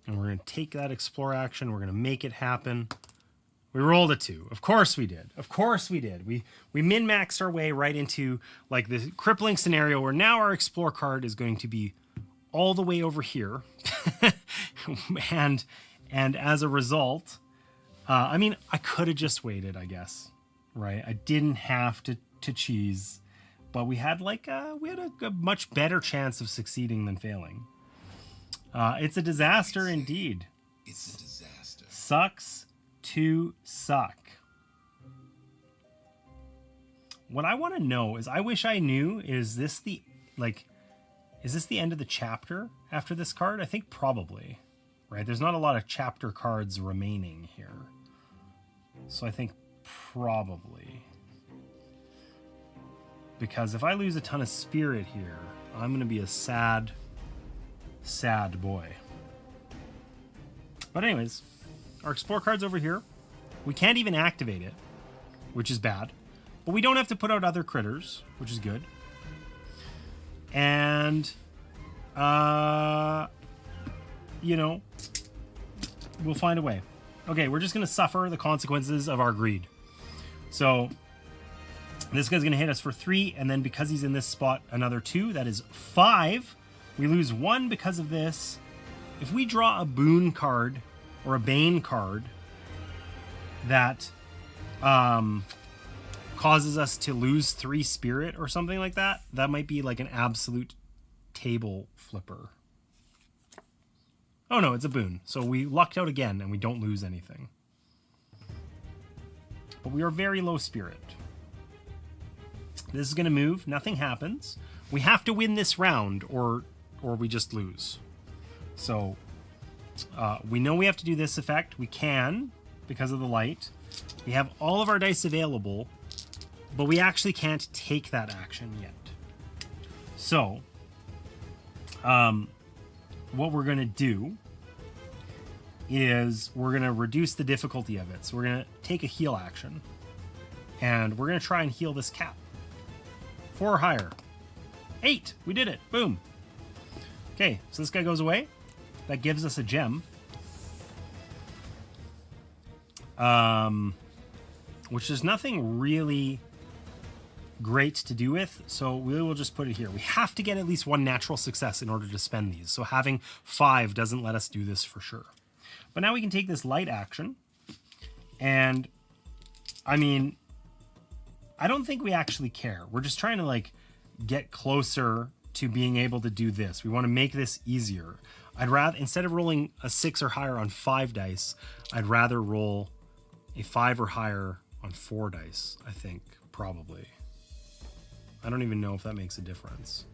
And we're going to take that Explore action. We're going to make it happen. We rolled a 2. Of course we did. Of course we did. We min-maxed our way right into like the crippling scenario where now our Explore card is going to be all the way over here. and as a result, I mean, I could have just waited, I guess. Right? I didn't have to cheese. But we had a much better chance of succeeding than failing. It's a disaster indeed. It's a disaster. Sucks to suck. What I want to know is, I wish I knew, is this the end of the chapter after this card? I think probably, right? There's not a lot of chapter cards remaining here. So I think probably. Because if I lose a ton of spirit here, I'm going to be a sad boy. But anyways, our Explore card's over here. We can't even activate it, which is bad. But we don't have to put out other critters, which is good. And, you know, we'll find a way. Okay, we're just going to suffer the consequences of our greed. So this guy's going to hit us for 3, and then because he's in this spot, another 2. That is 5. We lose 1 because of this. If we draw a boon card or a bane card that causes us to lose 3 spirit or something like that, that might be like an absolute table flipper. Oh no, it's a boon. So we lucked out again and we don't lose anything. But we are very low spirit. This is going to move. Nothing happens. We have to win this round or we just lose. So we know we have to do this effect. We can because of the light. We have all of our dice available, but we actually can't take that action yet. So what we're going to do is we're going to reduce the difficulty of it. So we're going to take a heal action, and we're going to try and heal this cat. 4 or higher. 8. We did it. Boom. Okay, so this guy goes away. That gives us a gem. Which is nothing really great to do with, so we will just put it here. We have to get at least 1 natural success in order to spend these, so having 5 doesn't let us do this for sure. But now we can take this light action, and I mean, I don't think we actually care. We're just trying to like get closer to being able to do this. We want to make this easier. I'd rather, instead of rolling a 6 or higher on 5 dice, I'd rather roll a 5 or higher on 4 dice, I think, probably. I don't even know if that makes a difference.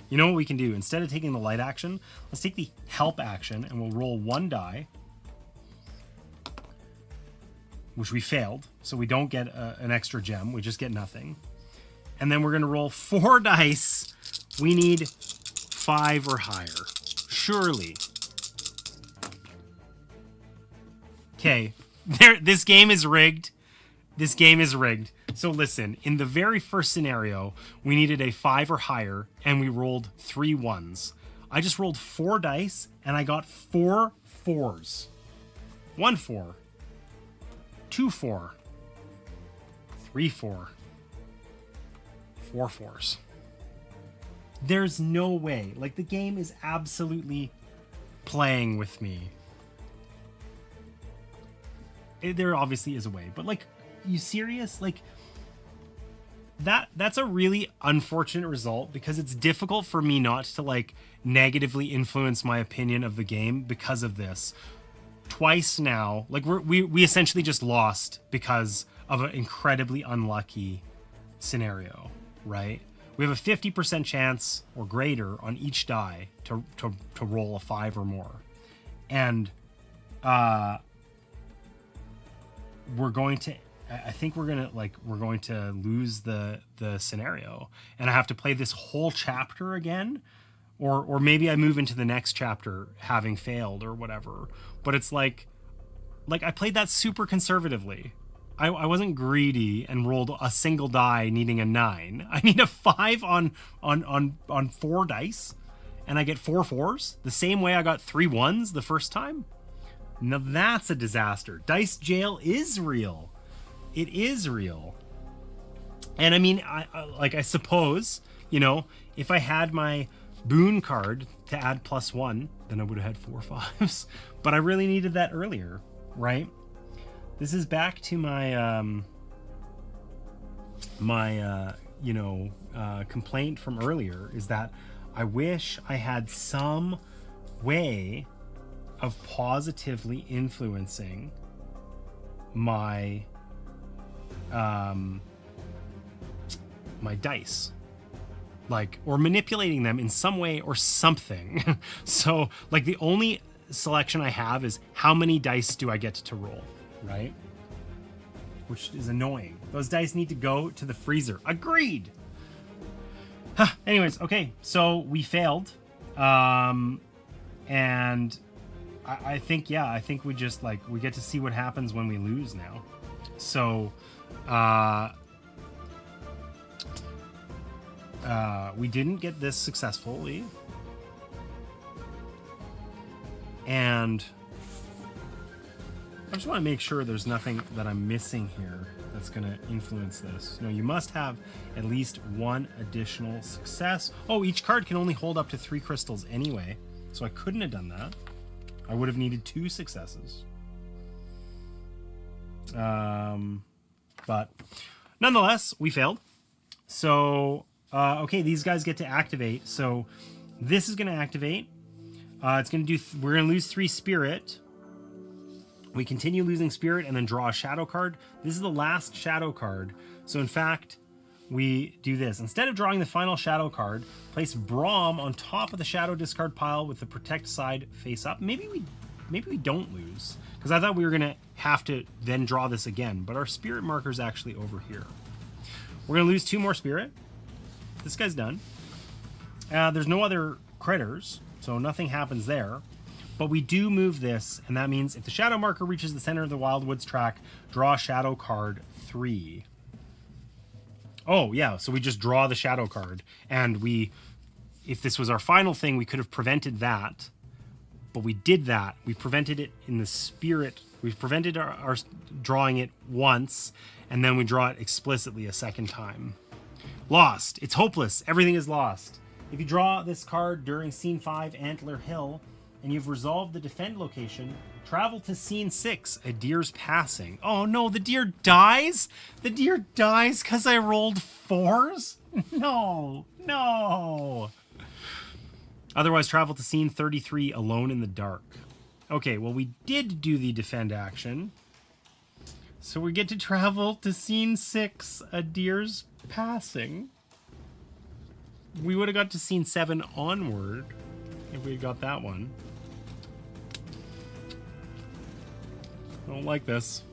You know what we can do? Instead of taking the light action, let's take the help action and we'll roll 1 die, which we failed. So we don't get an extra gem. We just get nothing. And then we're going to roll 4 dice. We need 5 or higher. Surely. Okay. This game is rigged. This game is rigged. So listen, in the very first scenario, we needed a 5 or higher, and we rolled 3 1s. I just rolled 4 dice, and I got 4 4s. 1 4. 2 4. 3 4. 4 4s. There's no way. Like, the game is absolutely playing with me. There obviously is a way, but like, you serious? Like, that's a really unfortunate result because it's difficult for me not to like negatively influence my opinion of the game because of this. Twice now, like we essentially just lost because of an incredibly unlucky scenario, right? We have a 50% chance or greater on each die to roll a 5 or more. And we're going to, I think we're going to lose the scenario, and I have to play this whole chapter again, or maybe I move into the next chapter having failed or whatever. But it's like I played that super conservatively. I wasn't greedy and rolled a single die needing a 9. I need a 5 on 4 dice, and I get 4 4s the same way I got 3 1s the first time. Now that's a disaster. Dice jail is real. It is real. And I mean, I suppose, you know, if I had my boon card to add +1, then I would have had 4 5s. But I really needed that earlier, right? This is back to my complaint from earlier, is that I wish I had some way of positively influencing my my dice, like, or manipulating them in some way or something. So like the only selection I have is how many dice do I get to roll, right? Which is annoying. Those dice need to go to the freezer. Agreed. Anyways, okay, so we failed, and I think we just like, we get to see what happens when we lose now. So we didn't get this successfully, and I just want to make sure there's nothing that I'm missing here that's going to influence this. No, you must have at least 1 additional success. Oh, each card can only hold up to 3 crystals anyway, so I couldn't have done that. I would have needed 2 successes. But nonetheless, we failed. So, okay, these guys get to activate. So this is going to activate. It's going to do, we're going to lose 3 spirit. We continue losing spirit and then draw a shadow card. This is the last shadow card. So in fact, we do this. Instead of drawing the final shadow card, place Brom on top of the shadow discard pile with the protect side face up. Maybe we don't lose, because I thought we were gonna have to then draw this again, but our spirit marker's actually over here. We're gonna lose 2 more spirit. This guy's done. There's no other critters, so nothing happens there. But we do move this, and that means if the shadow marker reaches the center of the Wildwoods track, draw shadow card 3. Oh, yeah, so we just draw the shadow card. And if this was our final thing, we could have prevented that. But we did that. We prevented it in the spirit. We've prevented our drawing it once, and then we draw it explicitly a second time. Lost. It's hopeless. Everything is lost. If you draw this card during Scene 5, Antler Hill, and you've resolved the defend location. Travel to scene 6, a deer's passing. Oh no, the deer dies? The deer dies because I rolled 4s? No, no. Otherwise, travel to scene 33, alone in the dark. Okay, well, we did do the defend action. So we get to travel to scene 6, a deer's passing. We would have got to scene 7 onward if we had got that one. I don't like this.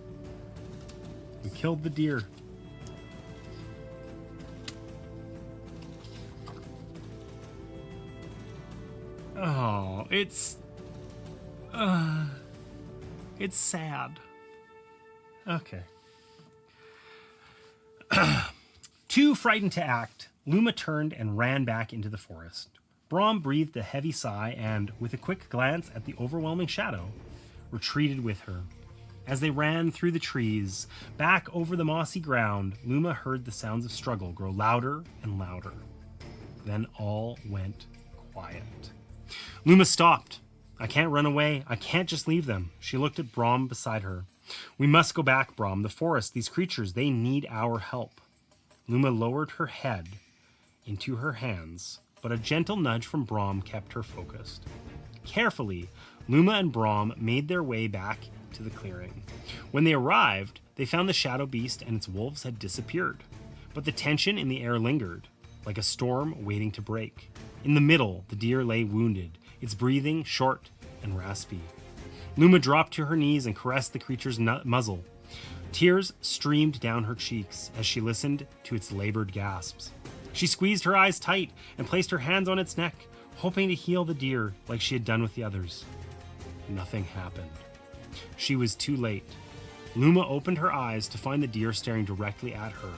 We killed the deer. Oh, it's sad. Okay. Too frightened to act, Luma turned and ran back into the forest. Brom breathed a heavy sigh and, with a quick glance at the overwhelming shadow, retreated with her. As they ran through the trees, back over the mossy ground, Luma heard the sounds of struggle grow louder and louder. Then all went quiet. Luma stopped. I can't run away. I can't just leave them. She looked at Brom beside her. We must go back, Brom. The forest, these creatures, they need our help. Luma lowered her head into her hands, but a gentle nudge from Brom kept her focused. Carefully, Luma and Brom made their way back to the clearing. When they arrived, they found the shadow beast and its wolves had disappeared, but the tension in the air lingered, like a storm waiting to break. In the middle, the deer lay wounded, its breathing short and raspy. Luma dropped to her knees and caressed the creature's muzzle. Tears streamed down her cheeks as she listened to its labored gasps. She squeezed her eyes tight and placed her hands on its neck, hoping to heal the deer like she had done with the others. Nothing happened. She was too late. Luma opened her eyes to find the deer staring directly at her,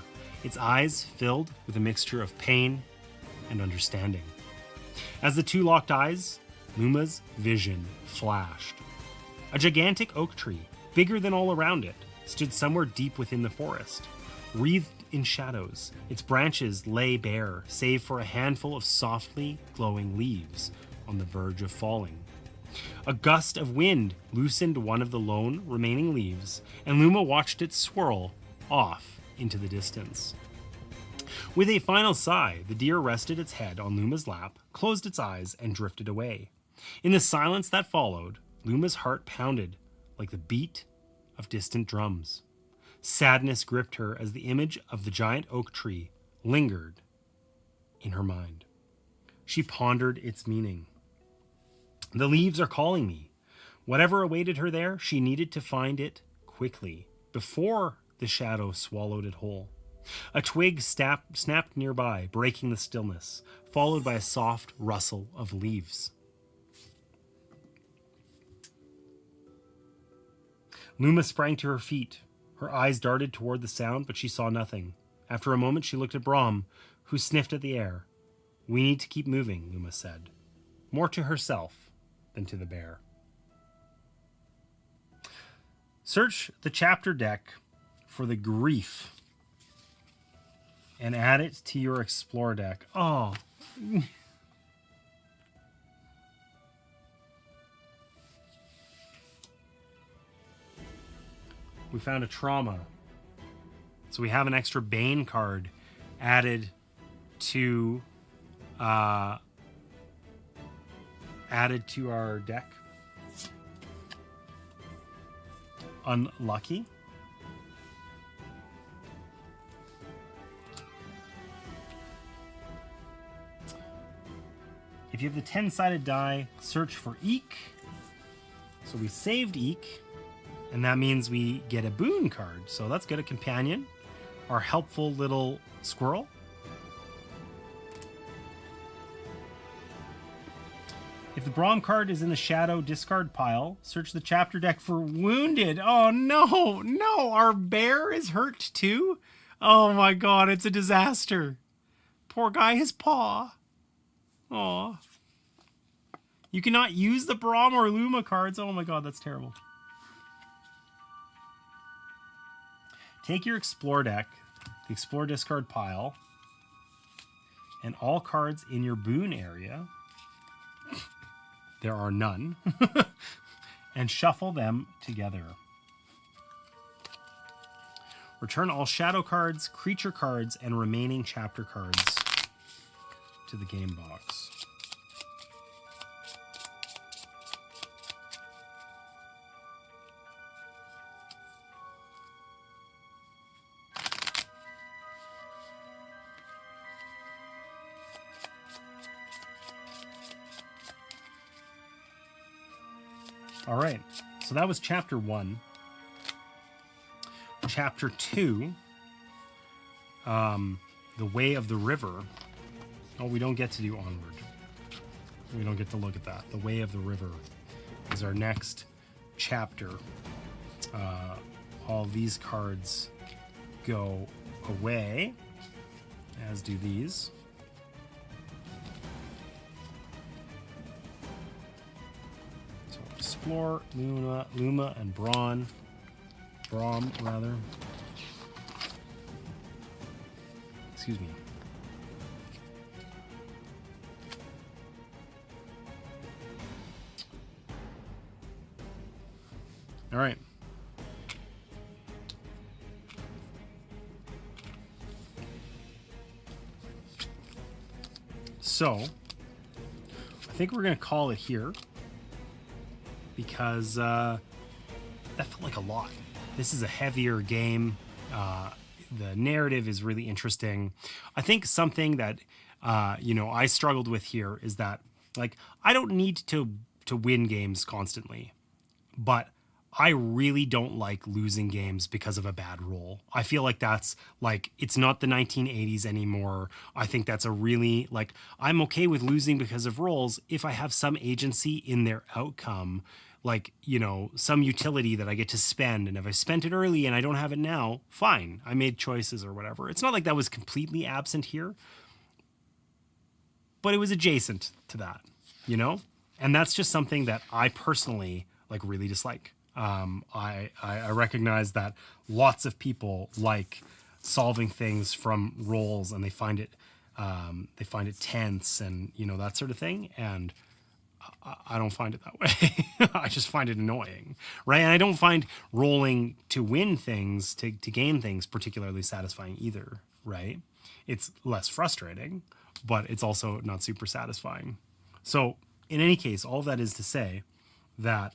its eyes filled with a mixture of pain and understanding. As the two locked eyes, Luma's vision flashed. A gigantic oak tree, bigger than all around it, stood somewhere deep within the forest. Wreathed in shadows, its branches lay bare, save for a handful of softly glowing leaves on the verge of falling. A gust of wind loosened one of the lone remaining leaves, and Luma watched it swirl off into the distance. With a final sigh, the deer rested its head on Luma's lap, closed its eyes, and drifted away. In the silence that followed, Luma's heart pounded like the beat of distant drums. Sadness gripped her as the image of the giant oak tree lingered in her mind. She pondered its meaning. The leaves are calling me. Whatever awaited her there, she needed to find it quickly, before the shadow swallowed it whole. A twig snapped nearby, breaking the stillness, followed by a soft rustle of leaves. Luma sprang to her feet. Her eyes darted toward the sound, but she saw nothing. After a moment, she looked at Brom, who sniffed at the air. "We need to keep moving," Luma said, more to herself than to the bear. Search the chapter deck for the grief and add it to your explore deck. Oh. We found a trauma. So we have an extra Bane card added to our deck. Unlucky. If you have the 10-sided die, search for Eek. So we saved Eek, and that means we get a boon card. So let's get a companion, our helpful little squirrel. If the Brom card is in the shadow discard pile, search the chapter deck for wounded. Oh no, no, our bear is hurt too? Oh my god, it's a disaster. Poor guy, his paw. Aw. You cannot use the Brom or Luma cards. Oh my god, that's terrible. Take your Explore deck, the Explore discard pile, and all cards in your boon area. there are none, and shuffle them together. Return all shadow cards, creature cards, and remaining chapter cards to the game box. All right, so that was chapter 1. Chapter 2, The Way of the River. Oh, we don't get to do Onward. We don't get to look at that. The Way of the River is our next chapter. All these cards go away, as do these. So explore Luma and Brom, rather. Excuse me. All right. So, I think we're going to call it here because that felt like a lot. This is a heavier game. The narrative is really interesting. I think something that, I struggled with here is that, like, I don't need to win games constantly, but I really don't like losing games because of a bad roll. I feel like that's like, it's not the 1980s anymore. I think that's a really, like, I'm okay with losing because of rolls if I have some agency in their outcome, like, some utility that I get to spend. And if I spent it early and I don't have it now, fine, I made choices or whatever. It's not like that was completely absent here, but it was adjacent to that, And that's just something that I personally, like, really dislike. I recognize that lots of people like solving things from rolls, and they find it tense and that sort of thing. And I don't find it that way. I just find it annoying, right? And I don't find rolling to win things, to gain things, particularly satisfying either, right? It's less frustrating, but it's also not super satisfying. So in any case, all of that is to say that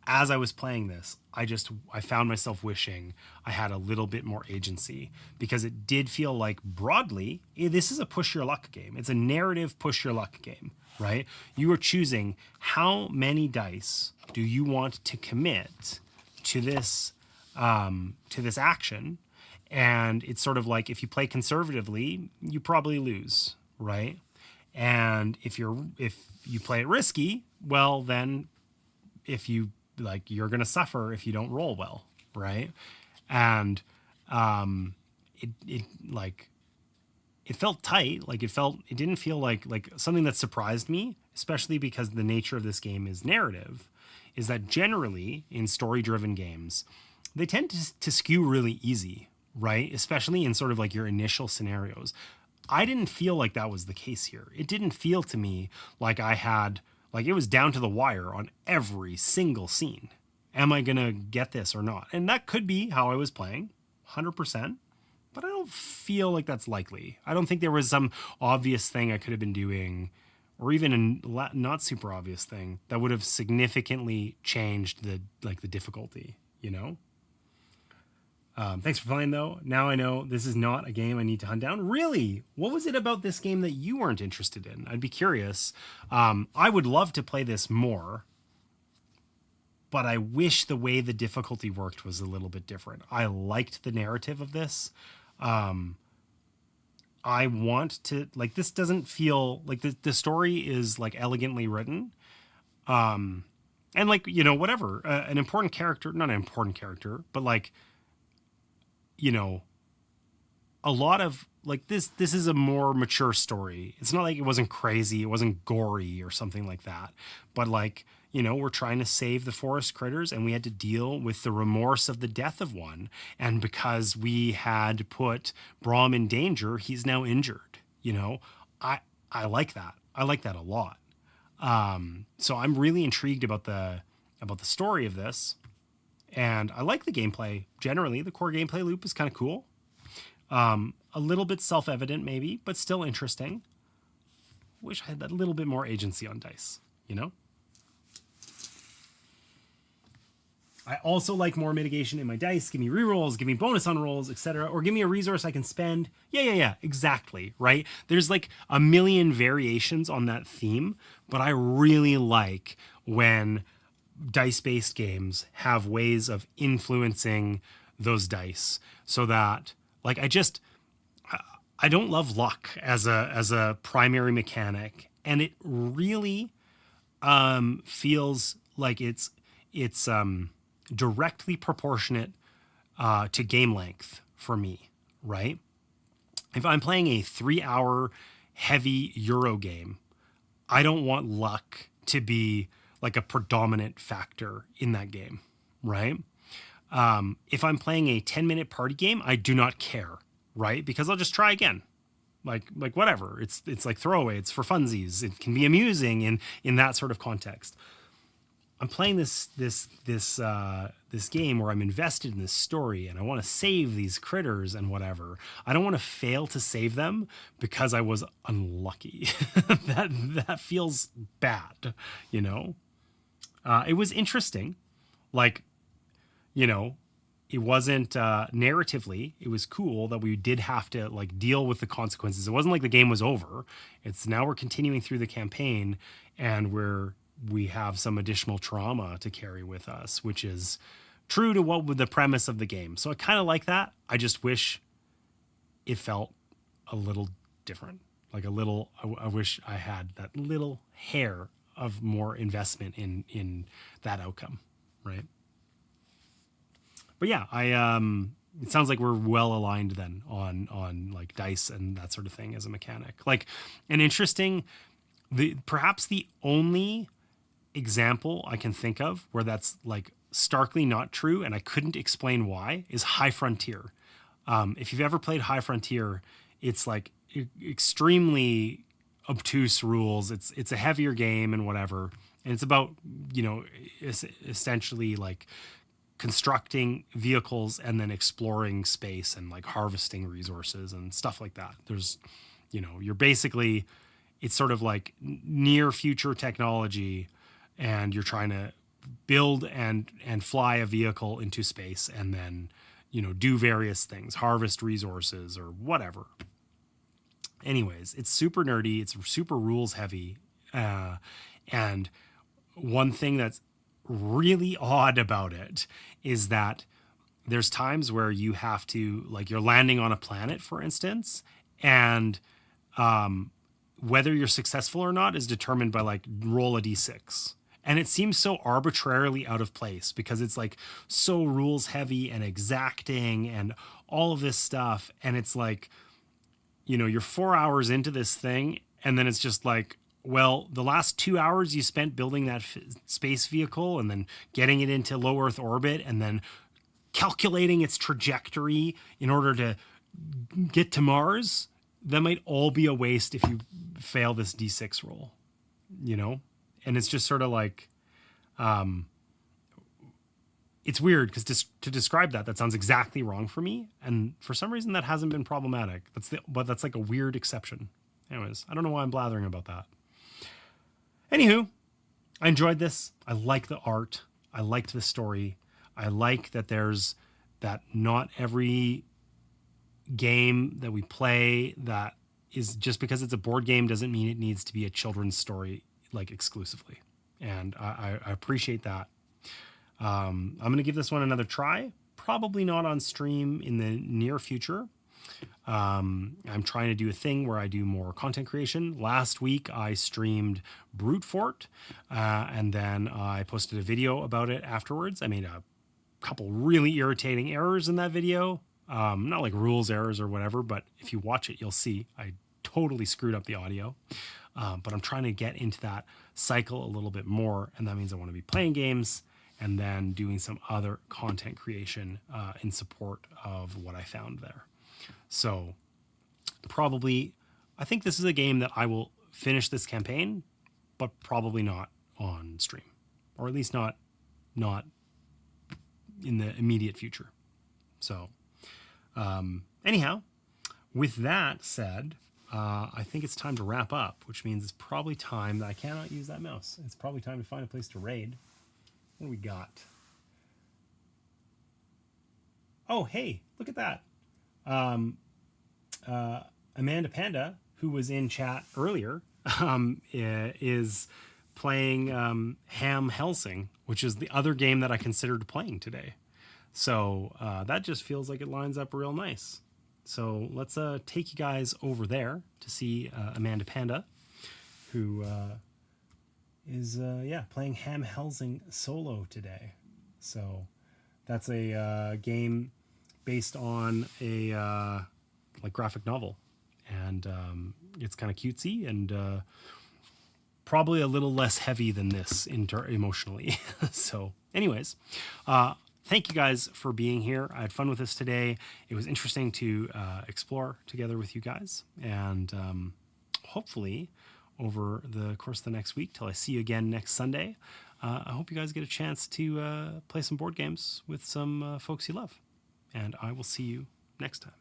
as I was playing this, I found myself wishing I had a little bit more agency, because it did feel like, broadly, this is a push your luck game. It's a narrative push your luck game, right? You are choosing how many dice do you want to commit to this action, and it's sort of like, if you play conservatively, you probably lose, right? And if you play it risky, well, then you're going to suffer if you don't roll well, right? And it felt tight. Like, it didn't feel like something that surprised me, especially because the nature of this game is narrative, is that generally in story-driven games, they tend to skew really easy, right? Especially in sort of like your initial scenarios. I didn't feel like that was the case here. It didn't feel to me like it was down to the wire on every single scene. Am I going to get this or not? And that could be how I was playing, 100%. But I don't feel like that's likely. I don't think there was some obvious thing I could have been doing, or even a not super obvious thing that would have significantly changed the difficulty, Thanks for playing, though. Now I know this is not a game I need to hunt down. Really? What was it about this game that you weren't interested in? I'd be curious. I would love to play this more, but I wish the way the difficulty worked was a little bit different. I liked the narrative of this. I want to, this doesn't feel like the story is elegantly written. And whatever, an important character, not an important character, but a lot of this is a more mature story. It's not like it wasn't crazy, it wasn't gory or something like that, but we're trying to save the forest critters, and we had to deal with the remorse of the death of one, and because we had put Brom in danger, he's now injured. I like that. I like that a lot. So I'm really intrigued about the story of this, and I like the gameplay generally. The core gameplay loop is kind of cool. A little bit self-evident maybe, but still interesting. Wish I had that little bit more agency on dice, you know? I also like more mitigation in my dice. Give me rerolls, give me bonus on rolls, etc. Or give me a resource I can spend. Yeah, exactly, right? There's like a million variations on that theme, but I really like when dice-based games have ways of influencing those dice so that, like, I don't love luck as a primary mechanic, and it really feels like it's directly proportionate to game length for me, right? If I'm playing a 3-hour heavy Euro game, I don't want luck to be like a predominant factor in that game, right? If I'm playing a 10-minute party game, I do not care, right? Because I'll just try again. Like whatever. It's like throwaway. It's for funsies. It can be amusing in that sort of context. I'm playing this game where I'm invested in this story and I want to save these critters and whatever. I don't want to fail to save them because I was unlucky. that feels bad, you know? It was interesting. Like, you know, it wasn't narratively, it was cool that we did have to like deal with the consequences. It wasn't like the game was over. It's now we're continuing through the campaign and we have some additional trauma to carry with us, which is true to what the premise of the game. So I kind of like that. I just wish it felt a little different. Like a little, I wish I had that little hair of more investment in that outcome, right? But yeah, it sounds like we're well aligned then on like dice and that sort of thing as a mechanic. Like an interesting, perhaps the only example I can think of where that's like starkly not true, and I couldn't explain why, is High Frontier. If you've ever played High Frontier, it's like extremely obtuse rules. It's a heavier game and whatever, and it's about, you know, essentially like constructing vehicles and then exploring space and like harvesting resources and stuff like that. There's, you know, you're basically, it's sort of like near future technology, and you're trying to build and fly a vehicle into space and then, you know, do various things, harvest resources or whatever. Anyways, it's super nerdy. It's super rules heavy. And one thing that's really odd about it is that there's times where you have to, like, you're landing on a planet, for instance, and whether you're successful or not is determined by like roll a d6. And it seems so arbitrarily out of place because it's like so rules heavy and exacting and all of this stuff. And it's like, you know, you're 4 hours into this thing, and then it's just like, well, the last 2 hours you spent building that space vehicle and then getting it into low Earth orbit and then calculating its trajectory in order to get to Mars, that might all be a waste if you fail this D6 roll, you know? And it's just sort of like, it's weird because to describe that sounds exactly wrong for me. And for some reason that hasn't been problematic. But that's like a weird exception. Anyways, I don't know why I'm blathering about that. Anywho, I enjoyed this. I like the art. I liked the story. I like that that not every game that we play that is just because it's a board game doesn't mean it needs to be a children's story, like exclusively. And I appreciate that. I'm going to give this one another try. Probably not on stream in the near future. I'm trying to do a thing where I do more content creation. Last week I streamed Brute Fort, and then I posted a video about it afterwards. I made a couple really irritating errors in that video. Not like rules errors or whatever, but if you watch it, you'll see I totally screwed up the audio. But I'm trying to get into that cycle a little bit more, and that means I want to be playing games and then doing some other content creation in support of what I found there. So probably, I think this is a game that I will finish this campaign, but probably not on stream, or at least not in the immediate future. So anyhow, with that said, I think it's time to wrap up, which means it's probably time that I cannot use that mouse. It's probably time to find a place to raid. What do we got? Oh, hey, look at that. Amanda Panda, who was in chat earlier, is playing Ham Helsing, which is the other game that I considered playing today. So that just feels like it lines up real nice. So let's take you guys over there to see Amanda Panda, who is playing Ham Helsing solo today. So that's a game based on a like graphic novel, and it's kind of cutesy and probably a little less heavy than this emotionally. So anyways, thank you guys for being here. I had fun with this today. It was interesting to explore together with you guys, and hopefully over the course of the next week till I see you again next Sunday, I hope you guys get a chance to play some board games with some folks you love, and I will see you next time.